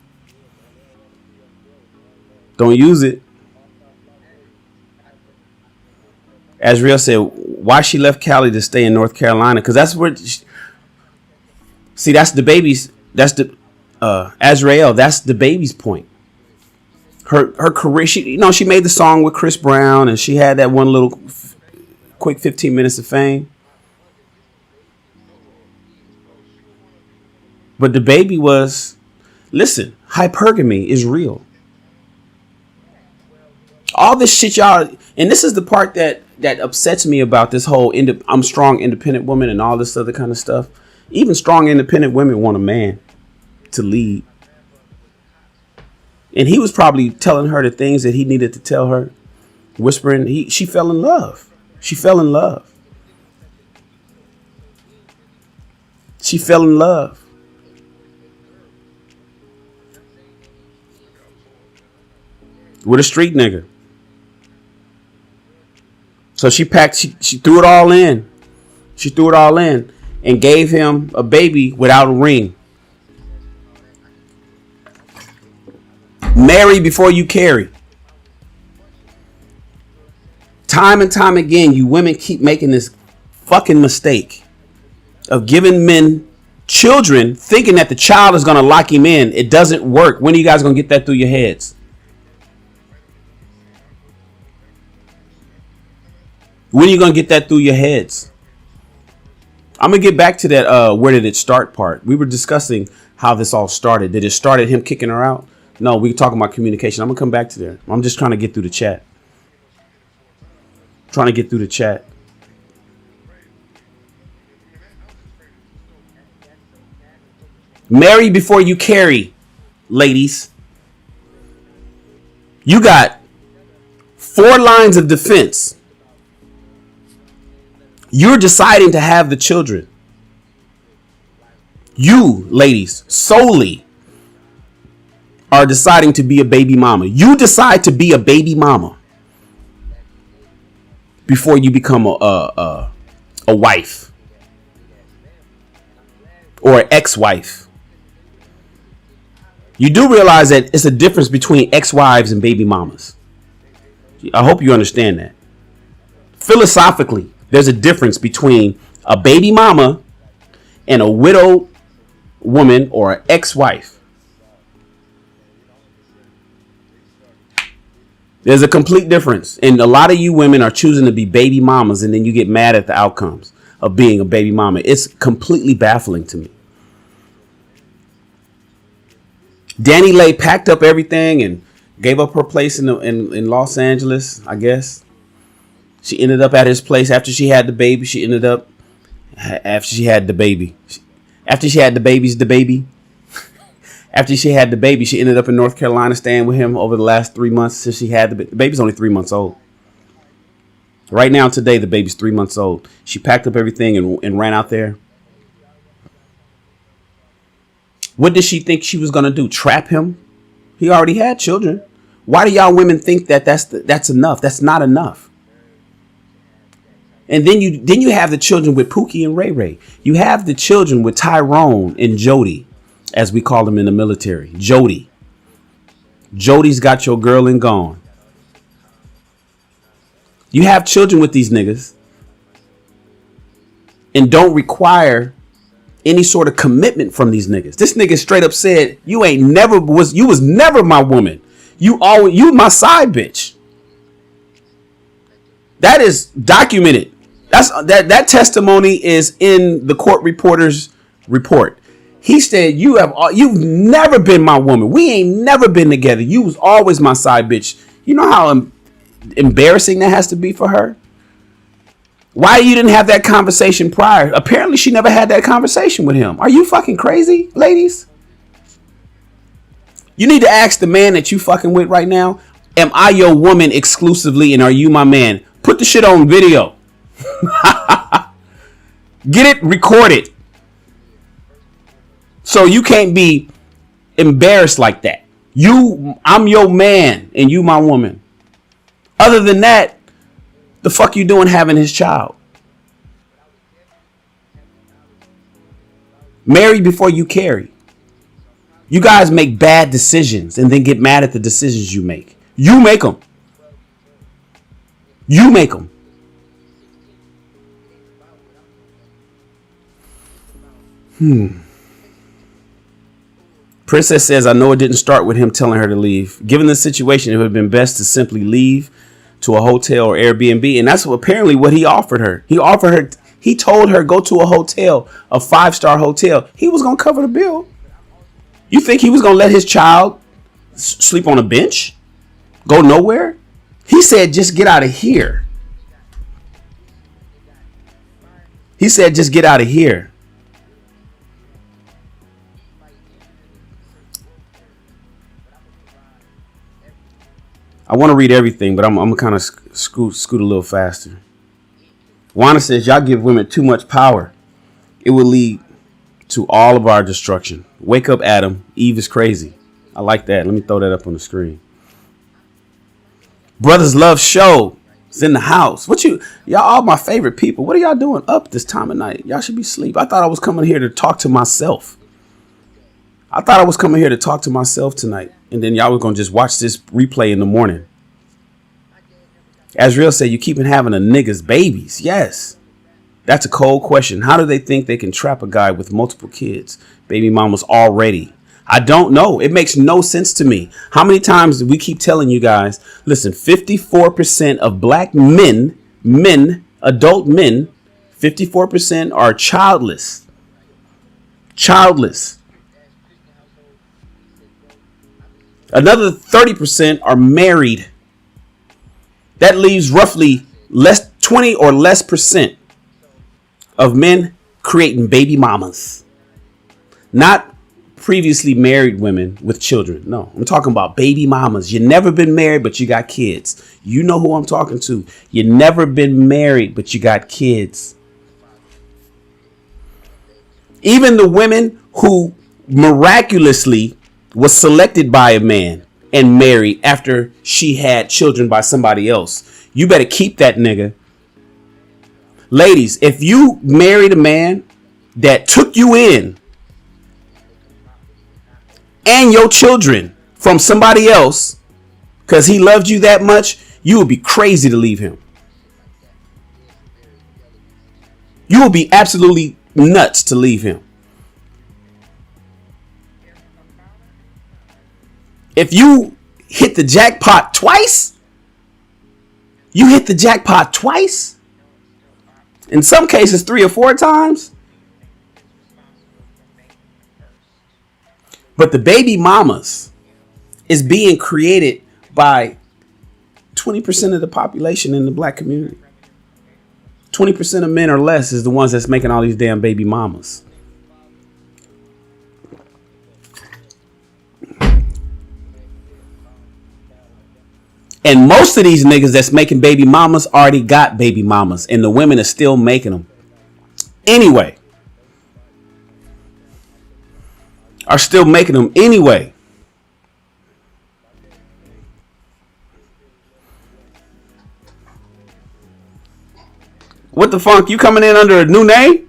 Don't use it. Azriel said, why she left Cali to stay in North Carolina? Because that's where that's the baby's, that's the Azrael, that's the baby's point. Her career, she made the song with Chris Brown, and she had that one little quick 15 minutes of fame. But the baby was, listen, hypergamy is real. All this shit, y'all, and this is the part that upsets me about this whole I'm strong, independent woman and all this other kind of stuff. Even strong, independent women want a man to lead. And he was probably telling her the things that he needed to tell her, whispering. She fell in love. She fell in love. She fell in love. With a street nigga. So she threw it all in. She threw it all in and gave him a baby without a ring. Marry before you carry. Time and time again, you women keep making this fucking mistake of giving men children thinking that the child is going to lock him in. It doesn't work. When are you guys going to get that through your heads? When are you going to get that through your heads? I'm going to get back to that where did it start part. We were discussing how this all started. Did it start at him kicking her out? No, we were talking about communication. I'm going to come back to there. I'm just trying to get through the chat. Marry before you carry, ladies. You got 4 lines of defense. You're deciding to have the children. You, ladies, solely are deciding to be a baby mama. You decide to be a baby mama before you become a wife or an ex-wife. You do realize that it's a difference between ex-wives and baby mamas. I hope you understand that. Philosophically, there's a difference between a baby mama and a widowed woman or an ex-wife. There's a complete difference. And a lot of you women are choosing to be baby mamas, and then you get mad at the outcomes. of being a baby mama. It's completely baffling to me. Dani Leigh packed up everything and gave up her place in Los Angeles, I guess. She ended up at his place after she had the baby. She ended up after she had the baby. After she had the baby's the baby. After she had the baby, she ended up in North Carolina staying with him over the last 3 months since she had the baby's only 3 months old. Right now, today, the baby's 3 months old. She packed up everything and ran out there. What did she think she was going to do? Trap him? He already had children. Why do y'all women think that that's enough? That's not enough. And then you have the children with Pookie and Ray Ray. You have the children with Tyrone and Jody, as we call them in the military. Jody. Jody's got your girl and gone. You have children with these niggas and don't require any sort of commitment from these niggas. This nigga straight up said, you was never my woman. You my side bitch. That is documented. That testimony is in the court reporter's report. He said, you've never been my woman. We ain't never been together. You was always my side bitch. You know how embarrassing that has to be for her? Why you didn't have that conversation prior? Apparently she never had that conversation with him. Are you fucking crazy, ladies? You need to ask the man that you fucking with right now, am I your woman exclusively and are you my man? Put the shit on video. Get it recorded. So you can't be embarrassed like that. I'm your man and you my woman. Other than that, the fuck you doing having his child? Marry before you carry. You guys make bad decisions and then get mad at the decisions you make. You make them. You make them. Princess says, I know it didn't start with him telling her to leave. Given the situation, it would have been best to simply leave to a hotel or Airbnb. And that's apparently what he offered her. He told her, go to a hotel, a 5-star hotel. He was going to cover the bill. You think he was going to let his child sleep on a bench? Go nowhere? He said, just get out of here. He said, just get out of here. I want to read everything, but I'm going to kind of scoot a little faster. Wanda says, y'all give women too much power. It will lead to all of our destruction. Wake up, Adam. Eve is crazy. I like that. Let me throw that up on the screen. Brothers Love Show is in the house. Y'all all my favorite people. What are y'all doing up this time of night? Y'all should be asleep. I thought I was coming here to talk to myself. Tonight. And then y'all were going to just watch this replay in the morning. As Real said, you keep having a nigga's babies. Yes. That's a cold question. How do they think they can trap a guy with multiple kids? Baby mamas already. I don't know. It makes no sense to me. How many times do we keep telling you guys, listen, 54% of black men, adult men, 54% are childless. Another 30% are married. That leaves roughly 20 or less percent of men creating baby mamas. Not previously married women with children. No, I'm talking about baby mamas. You never been married, but you got kids. You know who I'm talking to. You never been married, but you got kids. Even the women who miraculously was selected by a man and married after she had children by somebody else. You better keep that nigga. Ladies, if you married a man that took you in and your children from somebody else because he loved you that much, you would be crazy to leave him. You will be absolutely nuts to leave him. If you hit the jackpot twice, In some cases, 3 or 4 times. But the baby mamas is being created by 20% of the population in the black community. 20% of men or less is the ones that's making all these damn baby mamas. And most of these niggas that's making baby mamas already got baby mamas, and the women are still making them. Anyway. Are still making them anyway. What the funk? You coming in under a new name?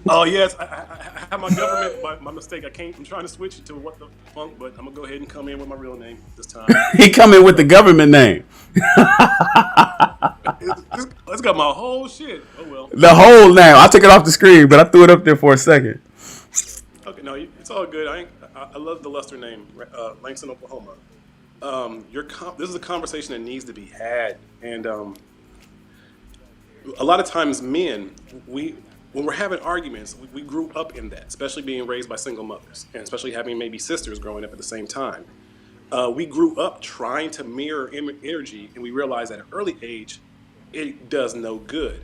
Oh yes, I have my government. My mistake. I'm trying to switch it to what the funk, but I'm gonna go ahead and come in with my real name this time. He come in with the government name. It's got my whole shit. Oh well. The whole name. I took it off the screen, but I threw it up there for a second. Okay, no, it's all good. I love the luster name, Langston, Oklahoma. This is a conversation that needs to be had, and a lot of times men, when we're having arguments, we grew up in that, especially being raised by single mothers, and especially having maybe sisters growing up at the same time. We grew up trying to mirror energy, and we realized at an early age, it does no good.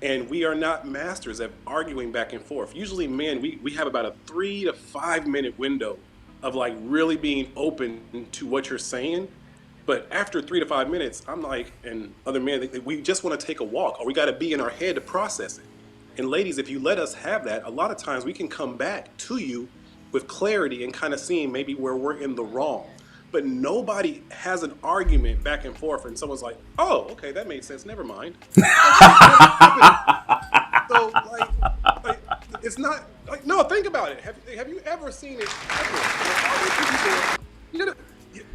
And we are not masters at arguing back and forth. Usually men, we have about a 3 to 5 minute window of like really being open to what you're saying. But after 3 to 5 minutes, I'm like, and other men, we just want to take a walk, or we got to be in our head to process it. And ladies, if you let us have that, a lot of times we can come back to you with clarity and kind of seeing maybe where we're in the wrong. But nobody has an argument back and forth and someone's like, oh, okay, that made sense. Never mind. So like, it's not like, no, think about it. Have you ever seen it ever?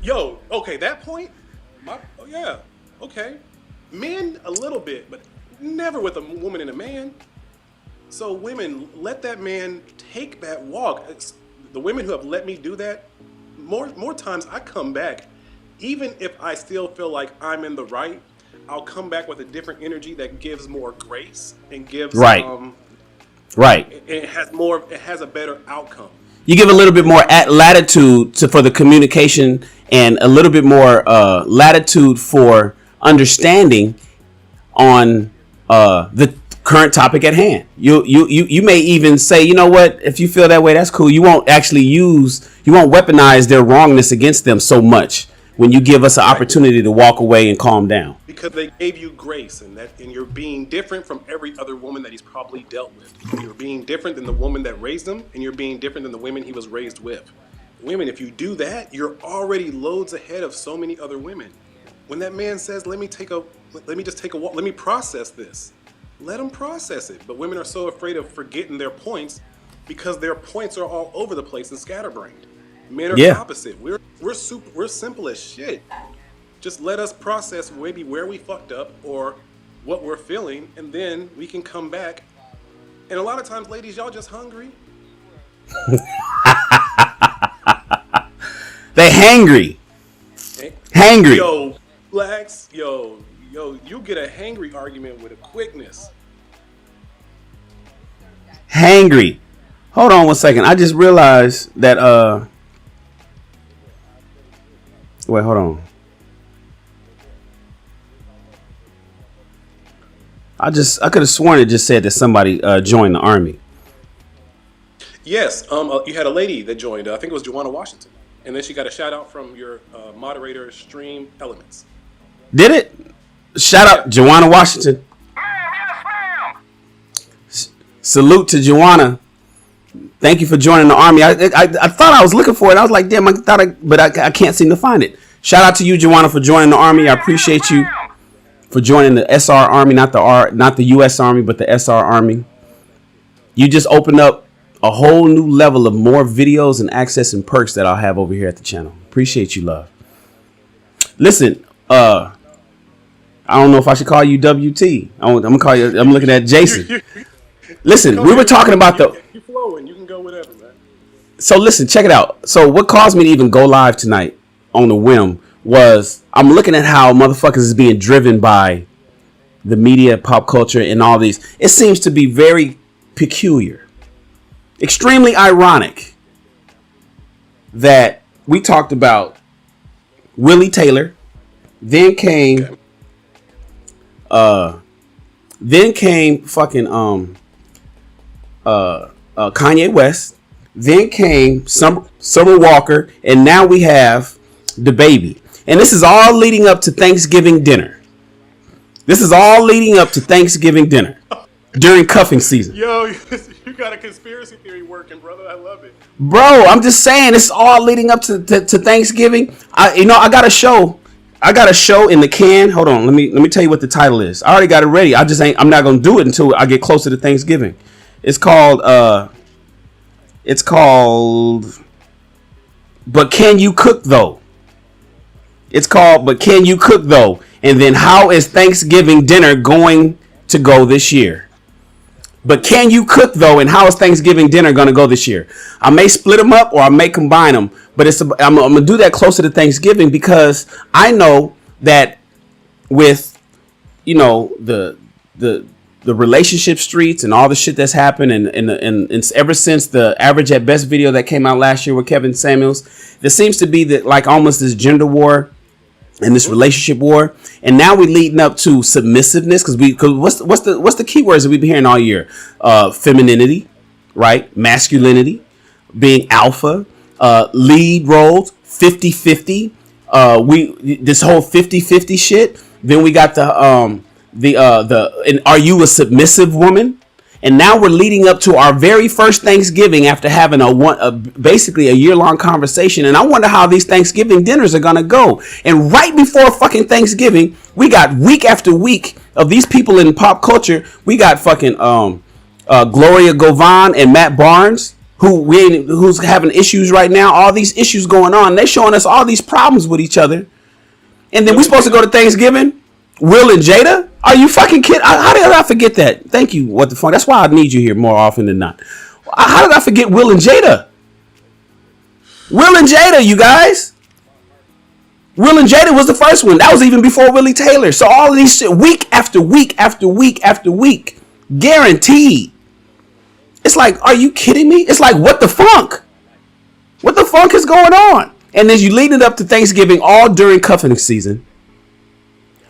Yo, okay, that point, oh yeah, okay. Men a little bit, but never with a woman and a man. So women, let that man take that walk. The women who have let me do that, more times I come back, even if I still feel like I'm in the right, I'll come back with a different energy that gives more grace and gives right. It has a better outcome. You give a little bit more latitude for the communication and a little bit more latitude for understanding on the current topic at hand. You may even say, you know what, if you feel that way, that's cool. You won't weaponize their wrongness against them so much when you give us an opportunity to walk away and calm down. Because they gave you grace, and you're being different from every other woman that he's probably dealt with. You're being different than the woman that raised him, and you're being different than the women he was raised with. Women, if you do that, you're already loads ahead of so many other women. When that man says, let me just take a walk, let me process this. Let them process it. But women are so afraid of forgetting their points because their points are all over the place and scatterbrained. Men are the opposite. We're simple as shit. Just let us process maybe where we fucked up or what we're feeling, and then we can come back. And a lot of times, ladies, y'all just hungry. They hangry. Hangry. Yo, blacks, yo, you get a hangry argument with a quickness. Hangry. Hold on 1 second. I just realized that wait, hold on. I could have sworn it just said that somebody joined the army. Yes, you had a lady that joined. I think it was Joanna Washington, and then she got a shout out from your moderator, Stream Elements. Did it? Shout out Joanna Washington. Salute to Joanna. Thank you for joining the army. I thought I was looking for it. I was like, damn, but I can't seem to find it. Shout out to you, Joanna, for joining the army. I appreciate you for joining the SR Army, not the U.S. Army, but the SR Army. You just opened up a whole new level of more videos and access and perks that I'll have over here at the channel. Appreciate you, love. Listen, I don't know if I should call you WT. I'm gonna call you. I'm looking at Jason. Listen, we were talking about You're flowing. You can go whatever, man. So listen, check it out. So what caused me to even go live tonight on the whim was I'm looking at how motherfuckers is being driven by the media, pop culture, and all these, it seems to be very peculiar, extremely ironic that we talked about Willie Taylor, then came fucking Kanye West, then came Summer Walker, and now we have the baby. And this is all leading up to Thanksgiving dinner. This is all leading up to Thanksgiving dinner during cuffing season. Yo, you got a conspiracy theory working, brother. I love it. Bro, I'm just saying, it's all leading up to Thanksgiving. I got a show in the can. Hold on, let me tell you what the title is. I already got it ready. I'm not gonna do it until I get closer to Thanksgiving. It's called But Can You Cook Though? It's called But Can You Cook Though? And then how is Thanksgiving dinner going to go this year? But can you cook though? And how is Thanksgiving dinner going to go this year? I may split them up or I may combine them, but I'm going to do that closer to Thanksgiving because I know that with, you know, the relationship streets and all the shit that's happened and ever since the Average at Best video that came out last year with Kevin Samuels, there seems to be that like almost this gender war and this relationship war, and now we're leading up to submissiveness because what's the keywords that we've been hearing all year? Femininity, right? Masculinity, being alpha, lead roles, 50-50. This whole 50-50 shit. Then we got and are you a submissive woman? And now we're leading up to our very first Thanksgiving after having basically a year-long conversation. And I wonder how these Thanksgiving dinners are going to go. And right before fucking Thanksgiving, we got week after week of these people in pop culture. We got fucking Gloria Govan and Matt Barnes, who's having issues right now. All these issues going on. They're showing us all these problems with each other. And then we're supposed to go to Thanksgiving. Will and Jada? Are you fucking kidding? How did I forget that? Thank you. What the fuck? That's why I need you here more often than not. How did I forget Will and Jada? Will and Jada, you guys. Will and Jada was the first one. That was even before Willie Taylor. So all of these shit, week after week after week after week, guaranteed. It's like, are you kidding me? It's like, what the funk? What the funk is going on? And then you lead it up to Thanksgiving all during cuffing season.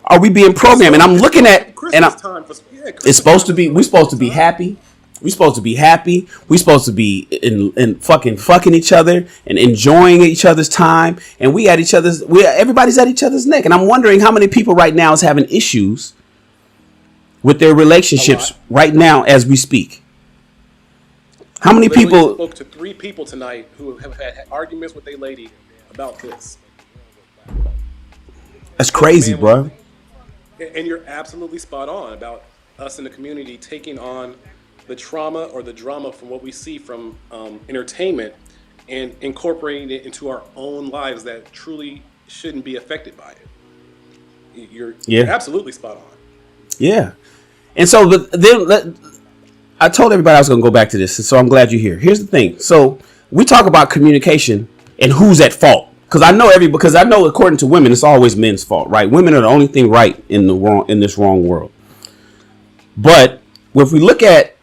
Are we being programmed? And I'm looking at, and it's supposed to be, we're supposed to be happy. We're supposed to be happy. We're supposed to be in fucking each other and enjoying each other's time. And everybody's at each other's neck. And I'm wondering how many people right now is having issues with their relationships right now as we speak. How many people spoke to 3 people tonight who have had arguments with a lady about this? That's crazy, bro. And you're absolutely spot on about us in the community taking on the trauma or the drama from what we see from entertainment and incorporating it into our own lives that truly shouldn't be affected by it. You're absolutely spot on. Yeah. And so then I told everybody I was going to go back to this, so I'm glad you're here. Here's the thing. So we talk about communication and who's at fault. Because I know according to women, it's always men's fault, right? Women are the only thing right in this wrong world. But if we look at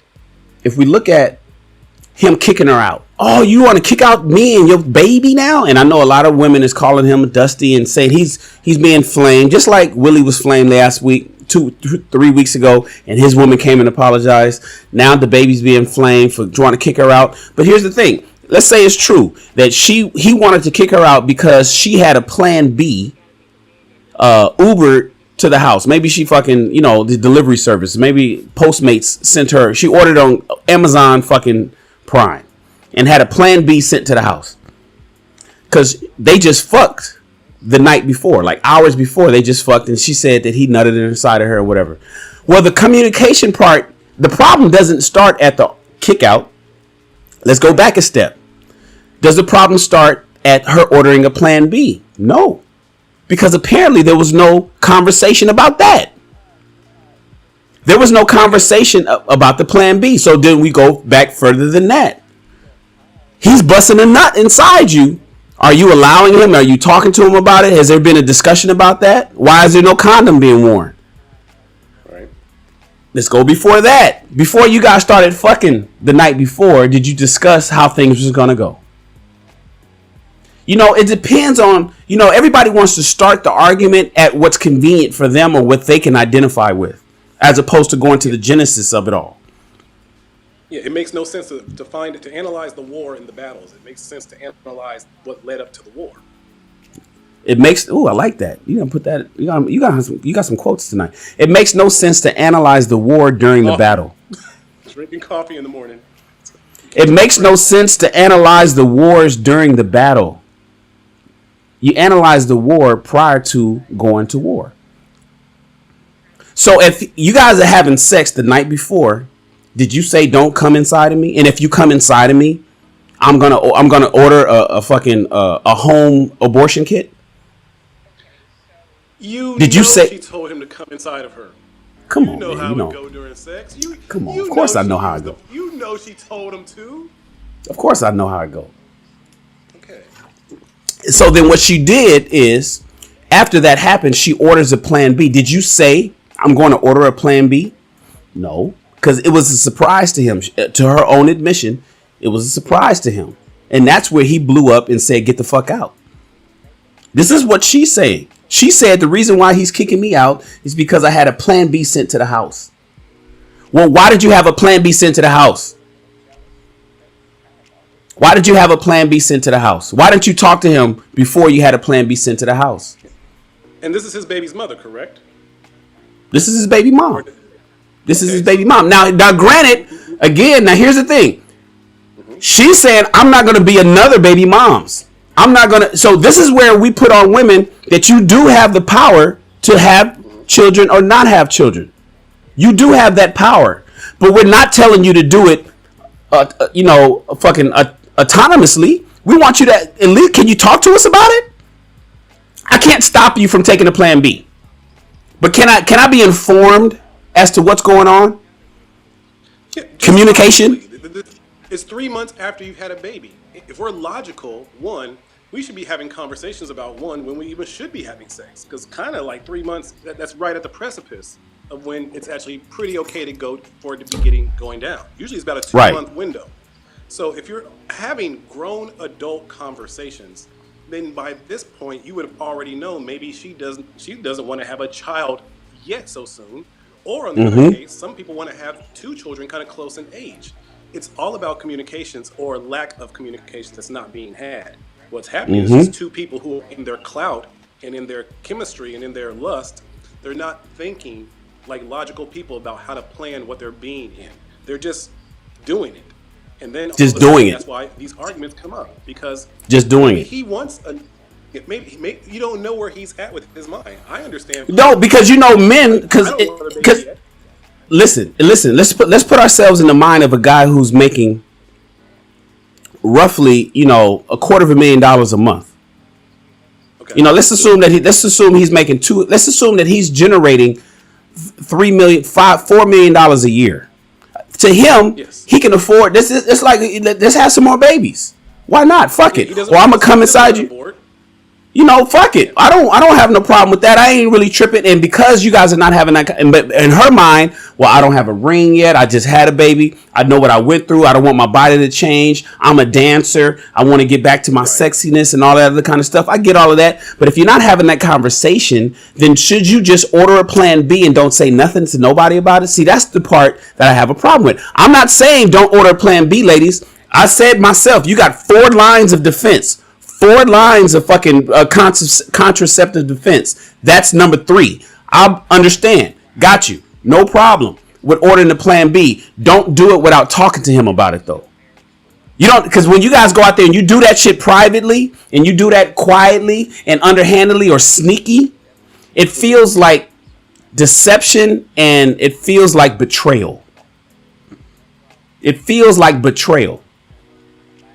him kicking her out, oh, you want to kick out me and your baby now? And I know a lot of women is calling him dusty and saying he's being flamed, just like Willie was flamed last week, 3 weeks ago, and his woman came and apologized. Now the baby's being flamed for trying to kick her out. But here's the thing. Let's say it's true that he wanted to kick her out because she had a plan B, Uber to the house. Maybe she fucking, the delivery service. Maybe Postmates sent her. She ordered on Amazon fucking Prime and had a plan B sent to the house. Because they just fucked the night before, like hours before they just fucked. And she said that he nutted inside of her or whatever. Well, the communication part, the problem doesn't start at the kick out. Let's go back a step. Does the problem start at her ordering a plan B? No. Because apparently there was no conversation about that. There was no conversation about the plan B. So then we go back further than that. He's busting a nut inside you. Are you allowing him? Are you talking to him about it? Has there been a discussion about that? Why is there no condom being worn? Right. let's go before that. Before you guys started fucking the night before, did you discuss how things was gonna go? You know, it depends on, you know, everybody wants to start the argument at what's convenient for them or what they can identify with, as opposed to going to the genesis of it all. Yeah, it makes no sense to analyze the war and the battles. It makes sense to analyze what led up to the war. It makes, ooh, I like that. You gonna put that, you got some quotes tonight. It makes no sense to analyze the war during the battle. Drinking coffee in the morning. It makes no sense to analyze the wars during the battle. You analyze the war prior to going to war. So if you guys are having sex the night before, did you say don't come inside of me? And if you come inside of me, I'm gonna order a fucking a home abortion kit? Did you say she told him to come inside of her? Come on, you know man, how you know. it go during sex. Come on, of course I know how it go. You know she told him to. Of course I know how it go. Okay. So then what she did is, after that happened, she orders a plan B. Did you say, I'm going to order a plan B? No, because it was a surprise to him. To her own admission, it was a surprise to him. And that's where he blew up and said, get the fuck out. This is what she's saying. She said the reason why he's kicking me out is because I had a plan B sent to the house. Well, why did you have a plan B sent to the house? Why did you have a plan B sent to the house? Why didn't you talk to him before you had a plan B sent to the house? And this is his baby's mother, correct? This is his baby mom. This is his baby mom. Now, granted, again, now here's the thing. She's saying, I'm not going to be another baby mom's. I'm not going to. So this is where we put on women that you do have the power to have children or not have children. You do have that power. But we're not telling you to do it, fucking autonomously. We want you to, at least, can you talk to us about it? I can't stop you from taking a plan B. But can I be informed as to what's going on? Yeah, communication? It's 3 months after you've had a baby. If we're logical, one, we should be having conversations about when we even should be having sex. Because kind of like 3 months, that's right at the precipice of when it's actually pretty okay to go for it to be going down. Usually it's about a 2-month window. So if you're having grown adult conversations, then by this point you would have already known maybe she doesn't want to have a child yet so soon. Or on the other case, some people want to have 2 children kind of close in age. It's all about communications or lack of communication that's not being had. What's happening is just 2 people who are in their clout and in their chemistry and in their lust, they're not thinking like logical people about how to plan what they're being in. They're just doing it. And then just doing it. That's why these arguments come up, because just doing it. He wants maybe you don't know where he's at with his mind. I understand. No, because you know men, because listen. Let's put ourselves in the mind of a guy who's making roughly, $250,000 a month. Okay. Let's assume he's making let's assume that he's generating $4 million a year. To him, he can afford this. It's like, let's have some more babies. Why not? Fuck it. Or I'm gonna come inside you. Fuck it. I don't have no problem with that. I ain't really tripping. And because you guys are not having that, but in her mind, well, I don't have a ring yet. I just had a baby. I know what I went through. I don't want my body to change. I'm a dancer. I want to get back to my sexiness and all that other kind of stuff. I get all of that. But if you're not having that conversation, then should you just order a plan B and don't say nothing to nobody about it? See, that's the part that I have a problem with. I'm not saying don't order a plan B, ladies. I said myself, you got 4 lines of defense. 4 lines of fucking contraceptive defense. That's number 3. I understand. Got you. No problem with ordering the plan B. Don't do it without talking to him about it, though. You don't, because when you guys go out there and you do that shit privately and you do that quietly and underhandedly or sneaky, it feels like deception and it feels like betrayal. It feels like betrayal.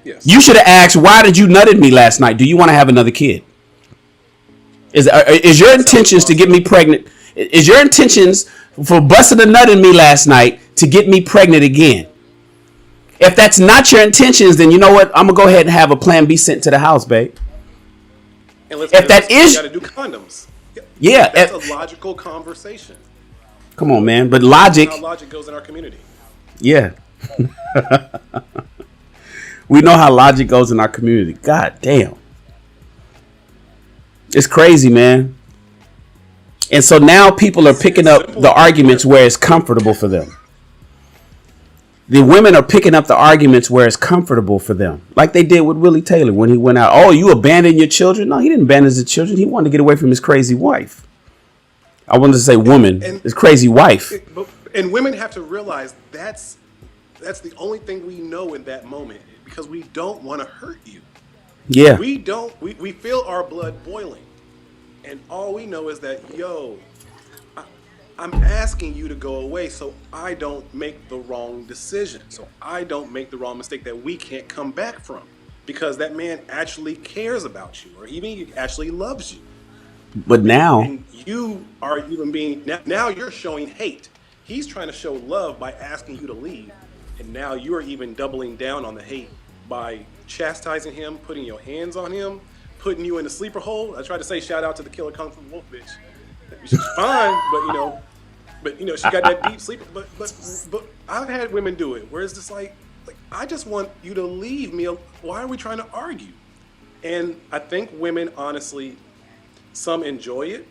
Yes. You should have asked, why did you nut at me last night? Do you want to have another kid? Is your intentions to get me pregnant? Is your intentions for busting a nut in me last night to get me pregnant again? If that's not your intentions, then you know what? I'm going to go ahead and have a plan B sent to the house, babe. And if that is, you got to do condoms. Yeah. That's a logical conversation. Come on, man. But logic. How logic goes in our community. Yeah. We know how logic goes in our community. God damn. It's crazy, man. And so now people are picking up the arguments where it's comfortable for them. The women are picking up the arguments where it's comfortable for them. Like they did with Willie Taylor when he went out. Oh, you abandoned your children? No, he didn't abandon his children. He wanted to get away from his crazy wife. I wanted to say woman. His crazy wife. And women have to realize that's the only thing we know in that moment, because we don't want to hurt you. Yeah. We feel our blood boiling. And all we know is that, I'm asking you to go away so I don't make the wrong decision. So I don't make the wrong mistake that we can't come back from. Because that man actually cares about you, or even he actually loves you. But now... And you are even being... Now you're showing hate. He's trying to show love by asking you to leave. And now you're even doubling down on the hate by chastising him, putting your hands on him, putting you in the sleeper hole. I tried to say shout out to the Killer Kung Fu Wolf bitch. She's fine, but she got that deep sleep. But I've had women do it where it's just like I just want you to leave me. Why are we trying to argue? And I think women, honestly, some enjoy it,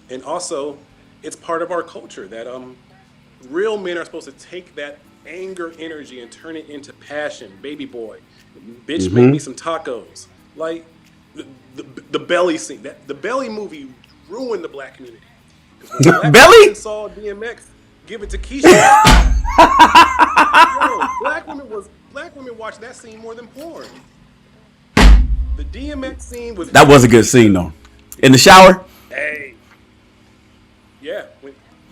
and also it's part of our culture that real men are supposed to take that anger energy and turn it into passion. Baby boy, bitch, make me some tacos. Like the belly scene. The belly movie ruined the black community. Belly saw DMX give it to Keisha. Yo, black women watched that scene more than porn. The DMX scene was... That was a good scene, though. In the shower? Hey. Yeah.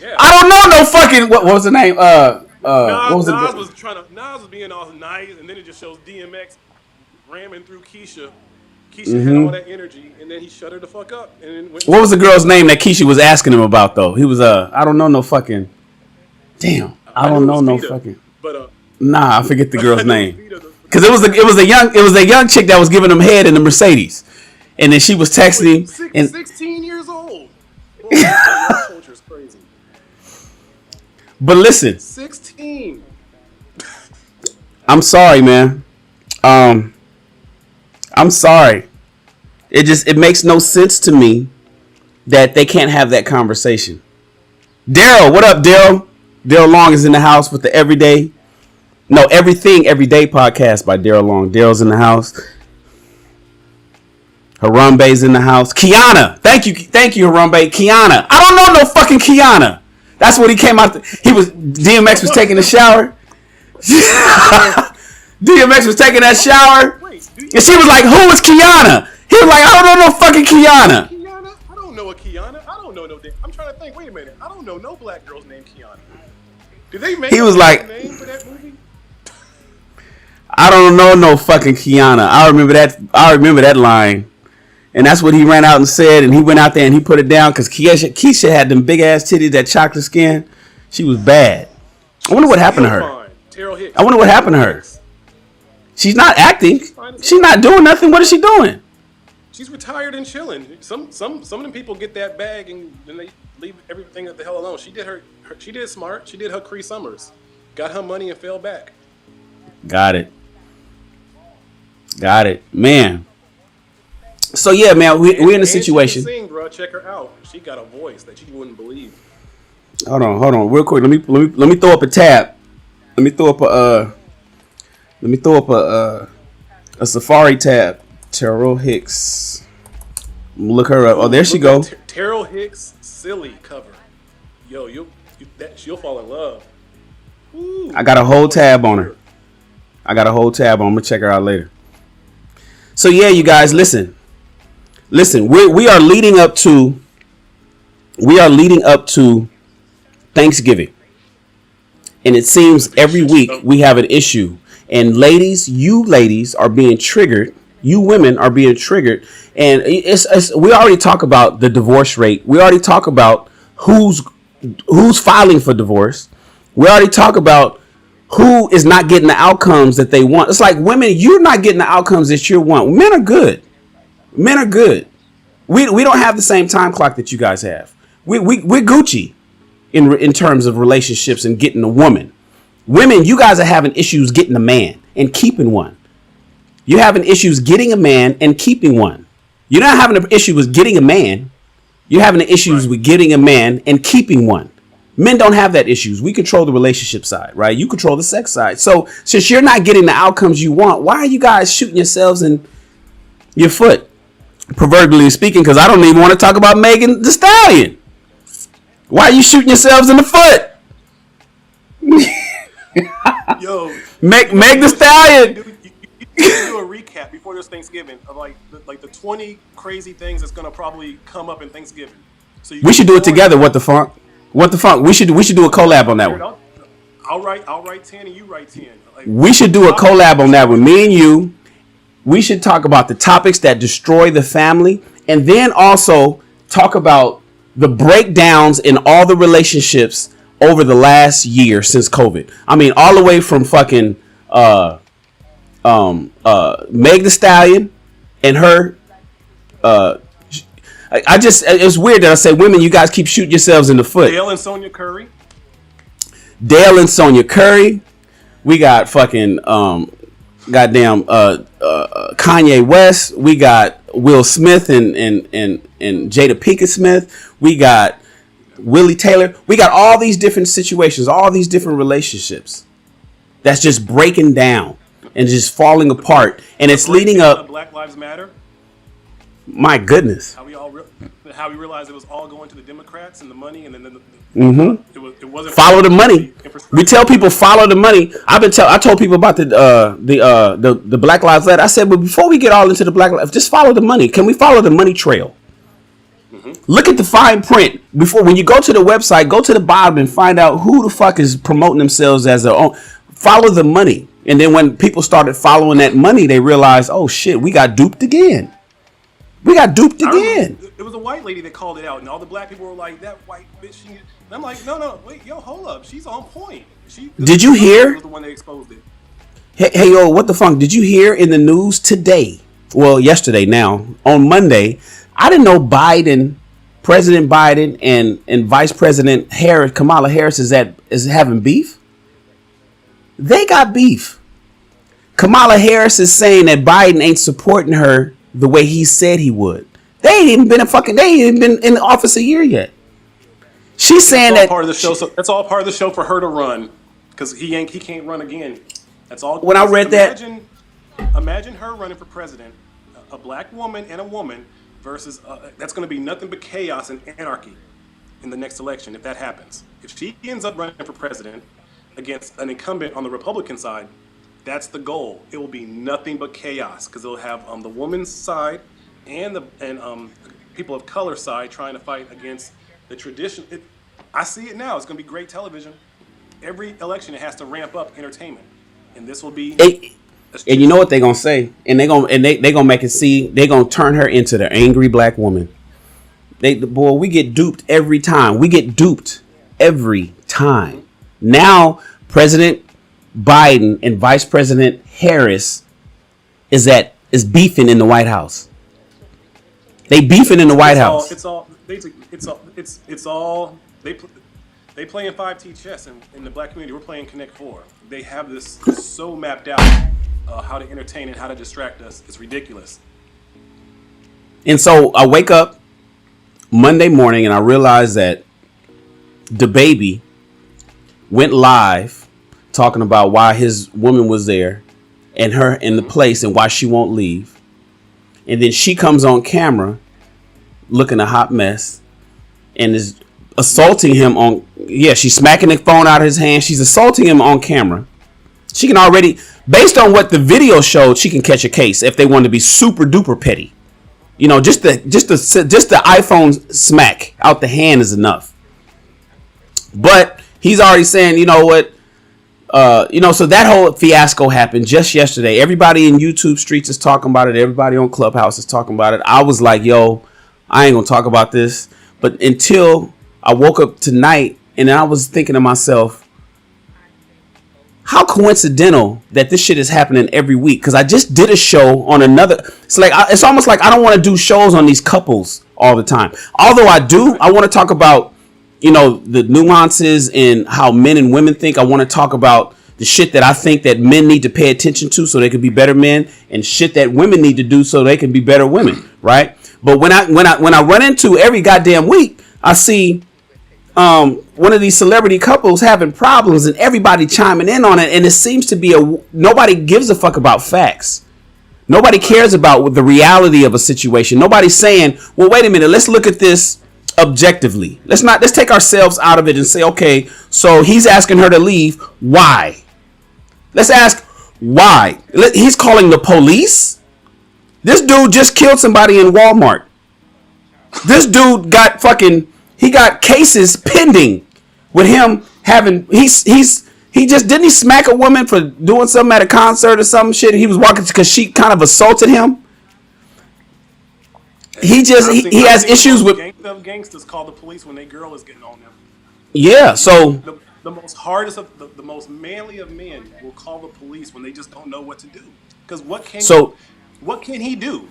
I don't know no fucking... What was the name? Nas was being all nice, and then it just shows DMX ramming through Keisha. Keisha had all that energy, and then he shut her the fuck up. And then what was the girl's name that Keisha was asking him about, though? He was, I don't know no fucking... Damn. I don't know no fucking... But, nah, I forget the girl's name. Because it was a young chick that was giving him head in the Mercedes. And then she was texting him. 16 years old. Boy, that culture is crazy. But listen. 16. I'm sorry, man. I'm sorry. It makes no sense to me that they can't have that conversation. Daryl, what up, Daryl? Daryl Long is in the house with the Everything Everyday podcast by Daryl Long. Daryl's in the house. Harambe's in the house. Kiana, thank you, Harambe. Kiana, I don't know no fucking Kiana. That's what he came out. DMX was taking a shower. DMX was taking that shower, and she was like, "Who is Kiana?" He was like, "I don't know no fucking Kiana." Kiana? I don't know a Kiana. I don't know no. I'm trying to think. Wait a minute. I don't know no black girls named Kiana. Did they make? He was like, name for that movie? I don't know no fucking Kiana. I remember that line. And that's what he ran out and said. And he went out there and he put it down because Keisha had them big ass titties, that chocolate skin. She was bad. I wonder what happened to her. I wonder what happened to her. She's not acting. She's not doing nothing. What is she doing? She's retired and chilling. Some of them people get that bag and then they leave everything the hell alone. She did smart. She did her Cree Summers. Got her money and fell back. Got it. Man. So yeah, man, we're in a situation. She can sing, bro. Check her out. She got a voice that you wouldn't believe. Hold on, real quick. Let me throw up a tab. Let me throw up a Safari tab. Terrell Hicks. Look her up. Oh, there she go. Terrell Hicks silly cover. Yo, she'll fall in love. Ooh, I got a whole tab on her. I'm gonna check her out later. So yeah, you guys, listen. We are leading up to Thanksgiving, and it seems every week we have an issue. And you ladies are being triggered. You women are being triggered, and we already talk about the divorce rate. We already talk about who's filing for divorce. We already talk about who is not getting the outcomes that they want. It's like women, you're not getting the outcomes that you want. Men are good. We don't have the same time clock that you guys have. We're Gucci. in terms of relationships and getting a woman. Women, you guys are having issues getting a man and keeping one. You're having issues getting a man and keeping one. You're not having an issue with getting a man. You're having issues with getting a man and keeping one. Men don't have that issues. We control the relationship side, right? You control the sex side. So since you're not getting the outcomes you want, why are you guys shooting yourselves in your foot? Proverbially speaking, because I don't even want to talk about Megan Thee Stallion. Why are you shooting yourselves in the foot? Yo, Meg Thee Stallion. You do a recap before this Thanksgiving of like the 20 crazy things that's gonna probably come up in Thanksgiving. So we should do it together. What the funk? What the funk? We should do a collab on that one. I'll write 10 and you write 10. Like, we should do a collab on that one. Me and you. We should talk about the topics that destroy the family, and then also talk about the breakdowns in all the relationships over the last year since COVID. I mean, all the way from fucking Meg Thee Stallion and her. It's weird that I say women. You guys keep shooting yourselves in the foot. Dale and Sonya Curry. We got fucking goddamn Kanye West. We got Will Smith and Jada Pinkett Smith. We got Willie Taylor. We got all these different situations, all these different relationships that's just breaking down and just falling apart, and it's leading up. Black Lives Matter. My goodness. How we realized it was all going to the Democrats and the money, and then it wasn't. Follow the money. We tell people follow the money. I told people about the Black Lives Matter. I said, but before we get all into the Black Lives, just follow the money. Can we follow the money trail? Look at the fine print before when you go to the website. Go to the bottom and find out who the fuck is promoting themselves as their own. Follow the money, and then when people started following that money, they realized, oh shit, we got duped again. It was a white lady that called it out, and all the black people were like, "That white bitch." And I'm like, "No, wait, yo, hold up. She's on point." Did you hear? Was the one that exposed it. Hey, yo, what the fuck? Did you hear in the news today? Well, yesterday now, on Monday, I didn't know President Biden and Vice President Harris, Kamala Harris is having beef. They got beef. Kamala Harris is saying that Biden ain't supporting her the way he said he would. They ain't even been in the office a year yet. She's saying that part of the show. So that's all part of the show for her to run, because he can't run again. That's all. When I read that, imagine her running for president, a black woman and a woman versus that's going to be nothing but chaos and anarchy in the next election if that happens. If she ends up running for president against an incumbent on the Republican side, that's the goal. It will be nothing but chaos, because they'll have the woman's side and people of color side trying to fight against the tradition. I see it now. It's going to be great television. Every election, it has to ramp up entertainment, and this will be. And you know what they're gonna say, and they're gonna make it see. They're gonna turn her into the angry black woman. We get duped every time. Now, President Biden and Vice President Harris is beefing in the White House. They beefing in the White House. They play in 5T chess in the black community. We're playing Connect 4. They have this so mapped out how to entertain and how to distract us. It's ridiculous. And so I wake up Monday morning and I realize that DaBaby went live talking about why his woman was there and her in the place and why she won't leave. And then she comes on camera looking a hot mess and is assaulting him she's smacking the phone out of his hand. She's assaulting him on camera. She can already, based on what the video showed, she can catch a case if they want to be super duper petty. You know, just the iPhone smack out the hand is enough. But he's already saying, you know what, so that whole fiasco happened just yesterday. Everybody in YouTube streets is talking about it. Everybody on Clubhouse is talking about it. I was like, yo, I ain't gonna talk about this. But until I woke up tonight and I was thinking to myself, how coincidental that this shit is happening every week? Because I just did a show on another. It's almost like I don't want to do shows on these couples all the time. Although I do, I want to talk about the nuances in how men and women think. I want to talk about the shit that I think that men need to pay attention to so they can be better men, and shit that women need to do so they can be better women, right? But when I run into every goddamn week, I see one of these celebrity couples having problems and everybody chiming in on it, and it seems to be nobody gives a fuck about facts. Nobody cares about the reality of a situation. Nobody's saying, well, wait a minute, let's look at this objectively. Let's take ourselves out of it and say, okay, so he's asking her to leave. Why? Let's ask why. He's calling the police. This dude just killed somebody in Walmart. This dude got he got cases pending with him having, he didn't he smack a woman for doing something at a concert or some shit? He was walking because she kind of assaulted him. He has issues with gangsters call the police when their girl is getting on them. Yeah, so the most hardest of the most manly of men will call the police when they just don't know what to do. Because what can he do?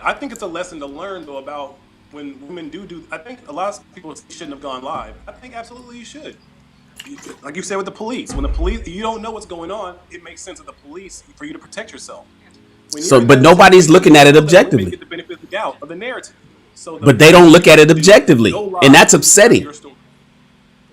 I think it's a lesson to learn though about when women do. I think a lot of people shouldn't have gone live. I think absolutely you should. Like you said with the police, when the police, you don't know what's going on, it makes sense of the police for you to protect yourself. But nobody's looking at it objectively. Get the benefit of the doubt of the narrative. But they don't look at it objectively, and that's upsetting.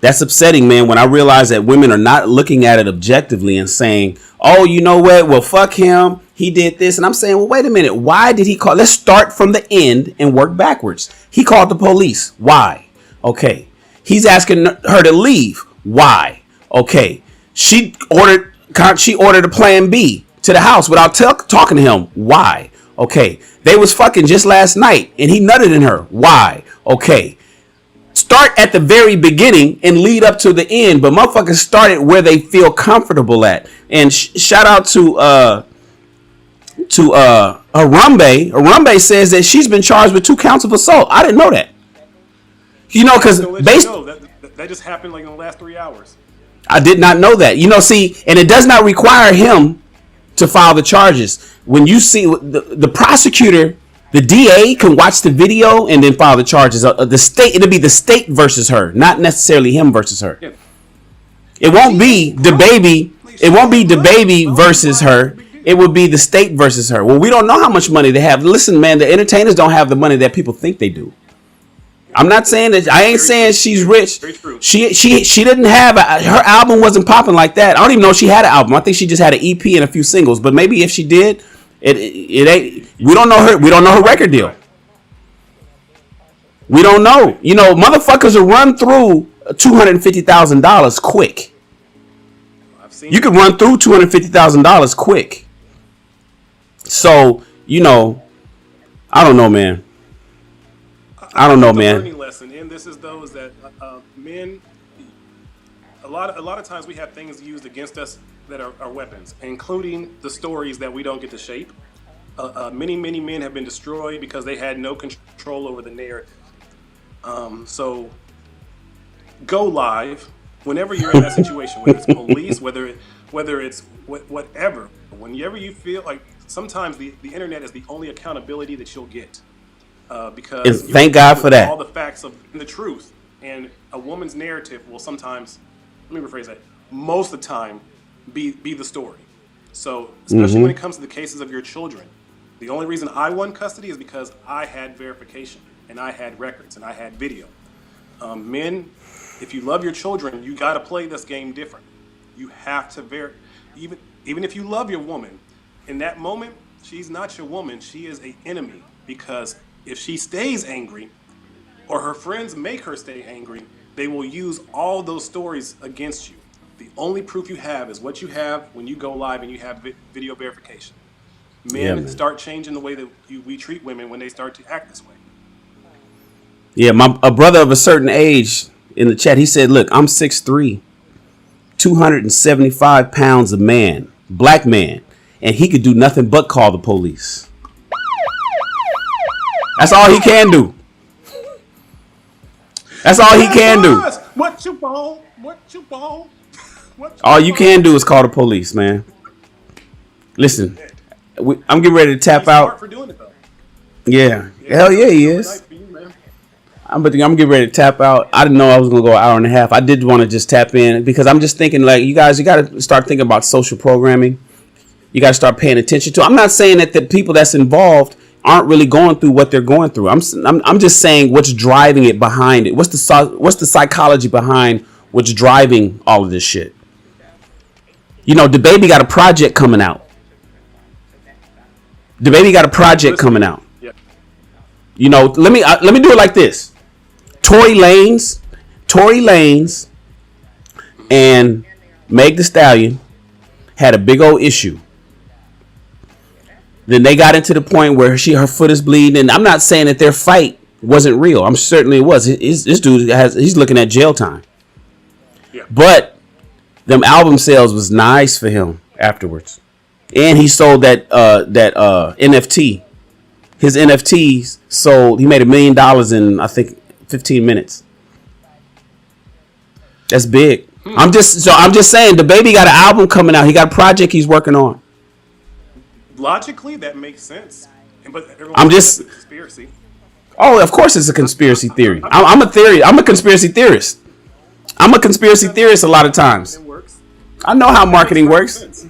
That's upsetting, man, when I realize that women are not looking at it objectively and saying, oh, you know what? Well, fuck him. He did this. And I'm saying, well, wait a minute. Why did he call? Let's start from the end and work backwards. He called the police. Why? Okay. He's asking her to leave. Why? Okay. She ordered a plan B to the house without talking to him. Why? Okay. They was fucking just last night and he nutted in her. Why? Okay. Start at the very beginning and lead up to the end, but motherfuckers started where they feel comfortable at. And shout out to Harambe. Harambe says that she's been charged with 2 counts of assault. I didn't know that. Because that just happened like in the last 3 hours. I did not know that. See, and it does not require him to file the charges. When you see the prosecutor, the DA can watch the video and then file the charges. The state, it'll be the state versus her, not necessarily him versus her. Yeah. It won't be the baby. It won't be the baby versus her. It will be the state versus her. Well, we don't know how much money they have. Listen, man, the entertainers don't have the money that people think they do. I'm not saying that. I ain't saying she's rich. She didn't have her album wasn't popping like that. I don't even know if she had an album. I think she just had an EP and a few singles. But maybe if she did, it ain't. We don't know her. We don't know her record deal. We don't know. Motherfuckers will run through $250,000 quick. You can run through $250,000 quick. So I don't know, man. I don't know, man. Learning lesson, and this is those that men. A lot of times we have things used against us that are weapons, including the stories that we don't get to shape. Many men have been destroyed because they had no control over the narrative. So go live whenever you're in that situation, whether it's police, whether it's whatever. Whenever you feel like, sometimes the internet is the only accountability that you'll get. Because thank God for that. All the facts of the truth, and a woman's narrative will sometimes, let me rephrase that, most of the time be the story. So especially when it comes to the cases of your children, the only reason I won custody is because I had verification and I had records and I had video. Men, if you love your children, you got to play this game different. You have to even if you love your woman, in that moment she's not your woman. She is an enemy, because if she stays angry, or her friends make her stay angry, they will use all those stories against you. The only proof you have is what you have when you go live and you have video verification. Men start changing the way that we treat women when they start to act this way. Yeah, a brother of a certain age in the chat, he said, look, I'm 6'3", 275 pounds of man, black man, and he could do nothing but call the police. That's all he can do. That's all he can do. What you want? What you want? All you can do is call the police, man. Listen, I'm getting ready to tap out. For doing it, though. Yeah. Hell yeah, he is. I'm getting ready to tap out. I didn't know I was gonna go an hour and a half. I did want to just tap in because I'm just thinking like you got to start thinking about social programming. You got to start paying attention to. I'm not saying that the people that's involved aren't really going through what they're going through. I'm just saying what's driving it behind it. What's the psychology behind what's driving all of this shit? You know, the baby got a project coming out. Yeah. You know, let me do it like this. Tory Lanez and Meg Thee Stallion had a big old issue. Then they got into the point where her foot is bleeding, and I'm not saying that their fight wasn't real. I'm certainly it was. This dude he's looking at jail time. Yeah. But them album sales was nice for him afterwards, and he sold that NFT. His NFTs sold. He made $1 million in I think 15 minutes. That's big. I'm just saying the baby got an album coming out. He got a project he's working on. Logically, that makes sense. But I'm just conspiracy. Oh, of course it's a conspiracy theory. I'm a conspiracy theorist. I'm a conspiracy theorist a lot of times. It works. I know how marketing works.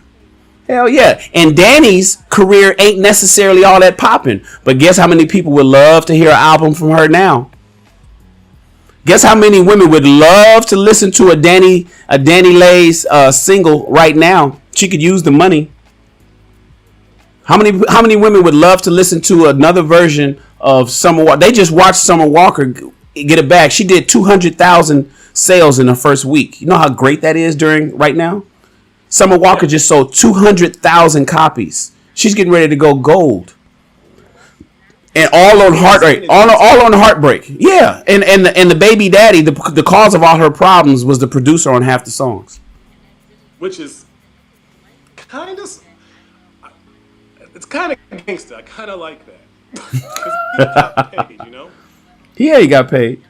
Hell yeah. And Dani's career ain't necessarily all that popping. But guess how many people would love to hear an album from her now? Guess how many women would love to listen to a Dani Leigh's single right now? She could use the money. How many women would love to listen to another version of Summer Walker? They just watched Summer Walker get it back. She did 200,000 sales in her first week. You know how great that is right now? Summer Walker just sold 200,000 copies. She's getting ready to go gold. And all on heartbreak. All on heartbreak. Yeah. And the baby daddy, the cause of all her problems was the producer on half the songs. Which is kind of... It's kind of gangster. I kind of like that. Because he got paid, you know? Yeah, he got paid.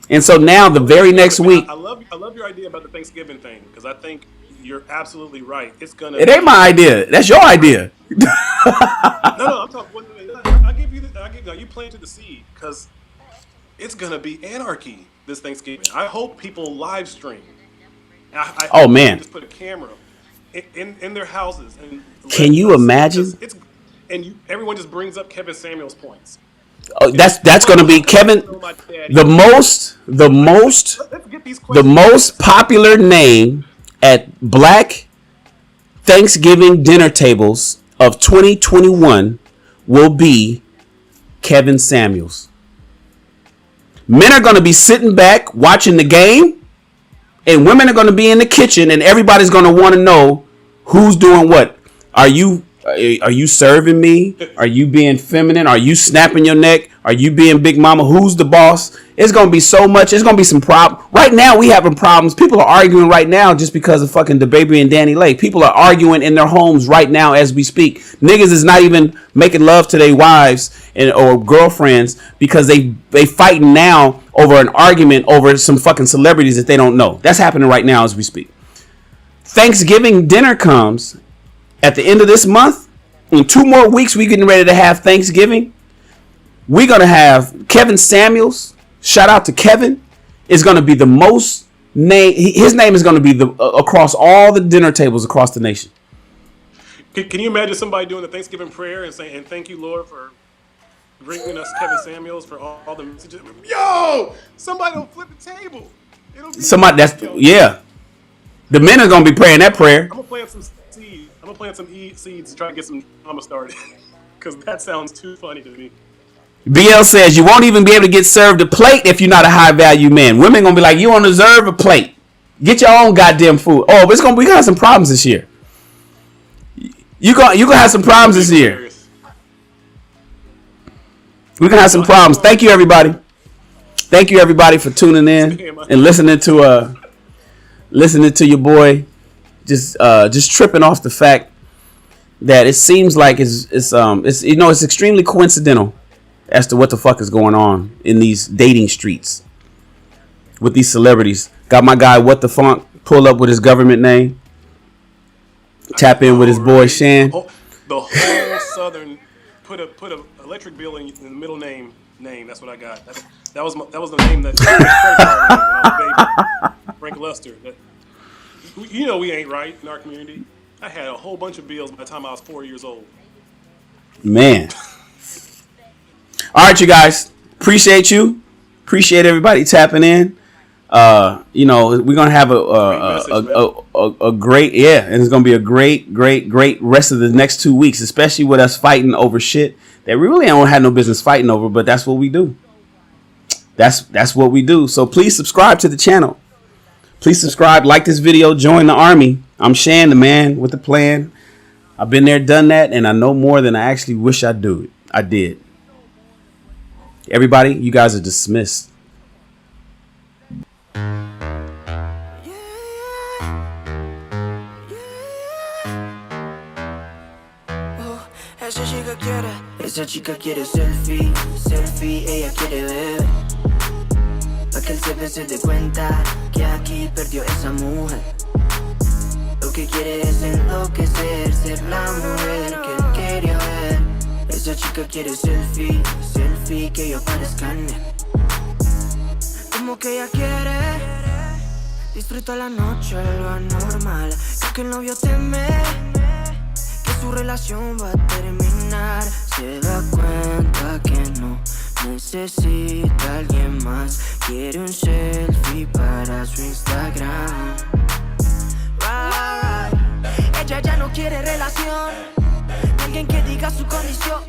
And so now the very next week... I love your idea about the Thanksgiving thing. Because I think you're absolutely right. It's going to... It ain't my idea. That's your idea. No, I'm talking... You planted the seed. Because it's going to be anarchy this Thanksgiving. I hope people live stream. I hope man. Just put a camera in their houses. And can you imagine? Everyone just brings up Kevin Samuels' points. Oh, that's going to be Kevin. The most popular name at Black Thanksgiving dinner tables of 2021 will be Kevin Samuels. Men are going to be sitting back watching the game, and women are going to be in the kitchen, and everybody's going to want to know who's doing what. Are you serving me? Are you being feminine? Are you snapping your neck? Are you being big mama? Who's the boss? It's going to be so much. It's going to be some problem. Right now, we having problems. People are arguing right now just because of fucking DaBaby and Dani Leigh. People are arguing in their homes right now as we speak. Niggas is not even making love to their wives or girlfriends because they fighting now over an argument over some fucking celebrities that they don't know. That's happening right now as we speak. Thanksgiving dinner comes at the end of this month. In 2 more weeks, we're getting ready to have Thanksgiving. We're going to have Kevin Samuels. Shout out to Kevin. Is going to be the most name. His name is going to be across all the dinner tables across the nation. Can you imagine somebody doing the Thanksgiving prayer and saying, "And thank you, Lord, for bringing us Kevin Samuels for all the messages." Yo, somebody will flip the table. Somebody yeah. The men are going to be praying that prayer. I'm going to plant some seeds. I'm going to plant some seeds to try to get some drama started. Because that sounds too funny to me. BL says you won't even be able to get served a plate if you're not a high value man. Women gonna be like, you don't deserve a plate. Get your own goddamn food. Oh, but we gonna have some problems this year. You gonna have some problems this year. We're gonna have some problems. Thank you everybody. Thank you everybody for tuning in and listening to your boy just tripping off the fact that it seems like it's extremely coincidental as to what the fuck is going on in these dating streets with these celebrities. Got my guy What the Funk pull up with his government name. Tap in with his boy Shan. The whole Southern put a electric bill in the middle name. That's what I got. That was the name that when I was a baby. Frank Lester. You know we ain't right in our community. I had a whole bunch of bills by the time I was 4 years old. Man. All right, you guys. Appreciate you. Appreciate everybody tapping in. You know, we're gonna have a great, yeah, and it's gonna be a great rest of the next 2 weeks, especially with us fighting over shit that we really don't have no business fighting over, but that's what we do. That's what we do. So please subscribe to the channel. Please subscribe, like this video, join the army. I'm Shan, the man with the plan. I've been there, done that, and I know more than I actually wish I did. Everybody, you guys are dismissed. Esa chica quiere selfie, ella quiere ver. Pa' que el CP se dé cuenta que aquí perdió esa mujer. Lo que quiere es enloquecer, ser la mujer que él quería ver. Esa chica quiere selfie, que yo parezca en él. Como que ella quiere, disfruta la noche, lo anormal. Creo que el novio teme que su relación va a terminar. Se da cuenta que no necesita a alguien más. Quiere un selfie para su Instagram. Ella ya no quiere relación, alguien que diga su condición,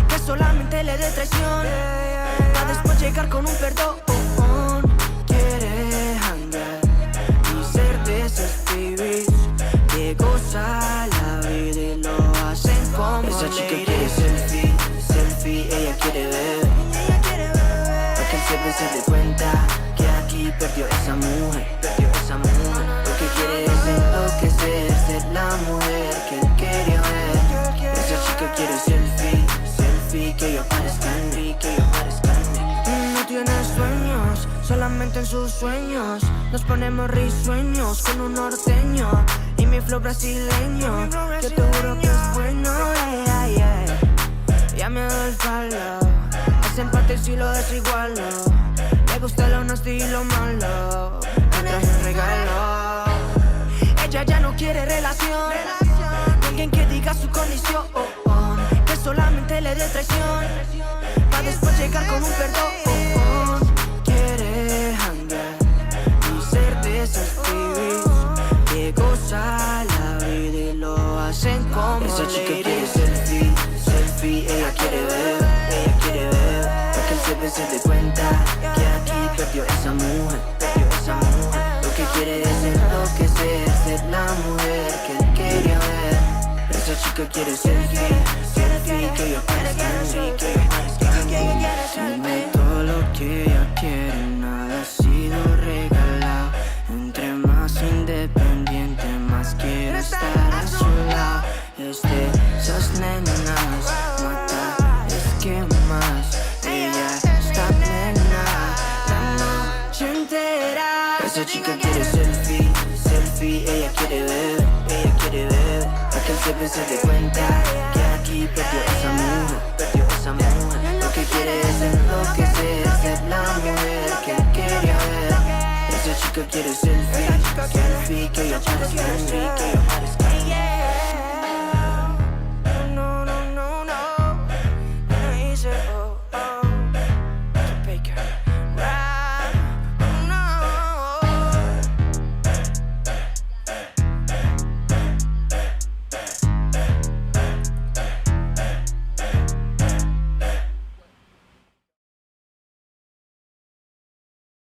que solamente le dé traición, para después llegar con un perdón. Quiere hangar y ser de esos pibis que goza la vida y lo hacen como esa chica quiere selfie, ella quiere ver. Para que el CP se dé cuenta que aquí perdió esa mujer. Lo que quiere es enloquecer, ser la mujer que él quería ver. Esa chica quiere selfie, que yo parezca en mí. No tiene sueños, solamente en sus sueños. Nos ponemos risueños con un norteño y mi flow brasileño. Yo te juro que es bueno, ya me doy el follow. Ese empate si lo desigualo. Le gusta lo honesto y lo malo. Me traje un regalo. Ella ya no quiere relación, alguien que diga su condición, que solamente le dé traición, para después llegar con un perdón. Quiere hangar y ser de esos pibis que goza la vida y lo hacen como esa chica quiere selfie, ella quiere ver. Para que el CP se dé cuenta que aquí perdió esa mujer. Lo que quiere es enloquecer, ser la mujer que él quería ver. Esa chica quiere selfie, que yo parezca en mí. Dime todo lo que ella quiere, nada ha sido regalado. Entre más independiente, más quiero estar a su lado. Es de esas nenas, mata, es que más ella está plena la noche entera. Esa chica quiere selfie, ella quiere ver. Para que el CP se dé cuenta que aquí perdió esa mujer. Lo que quiere es enloquecer, ser la mujer que él quería ver. Esa chica quiere selfie, que yo parezca en mí.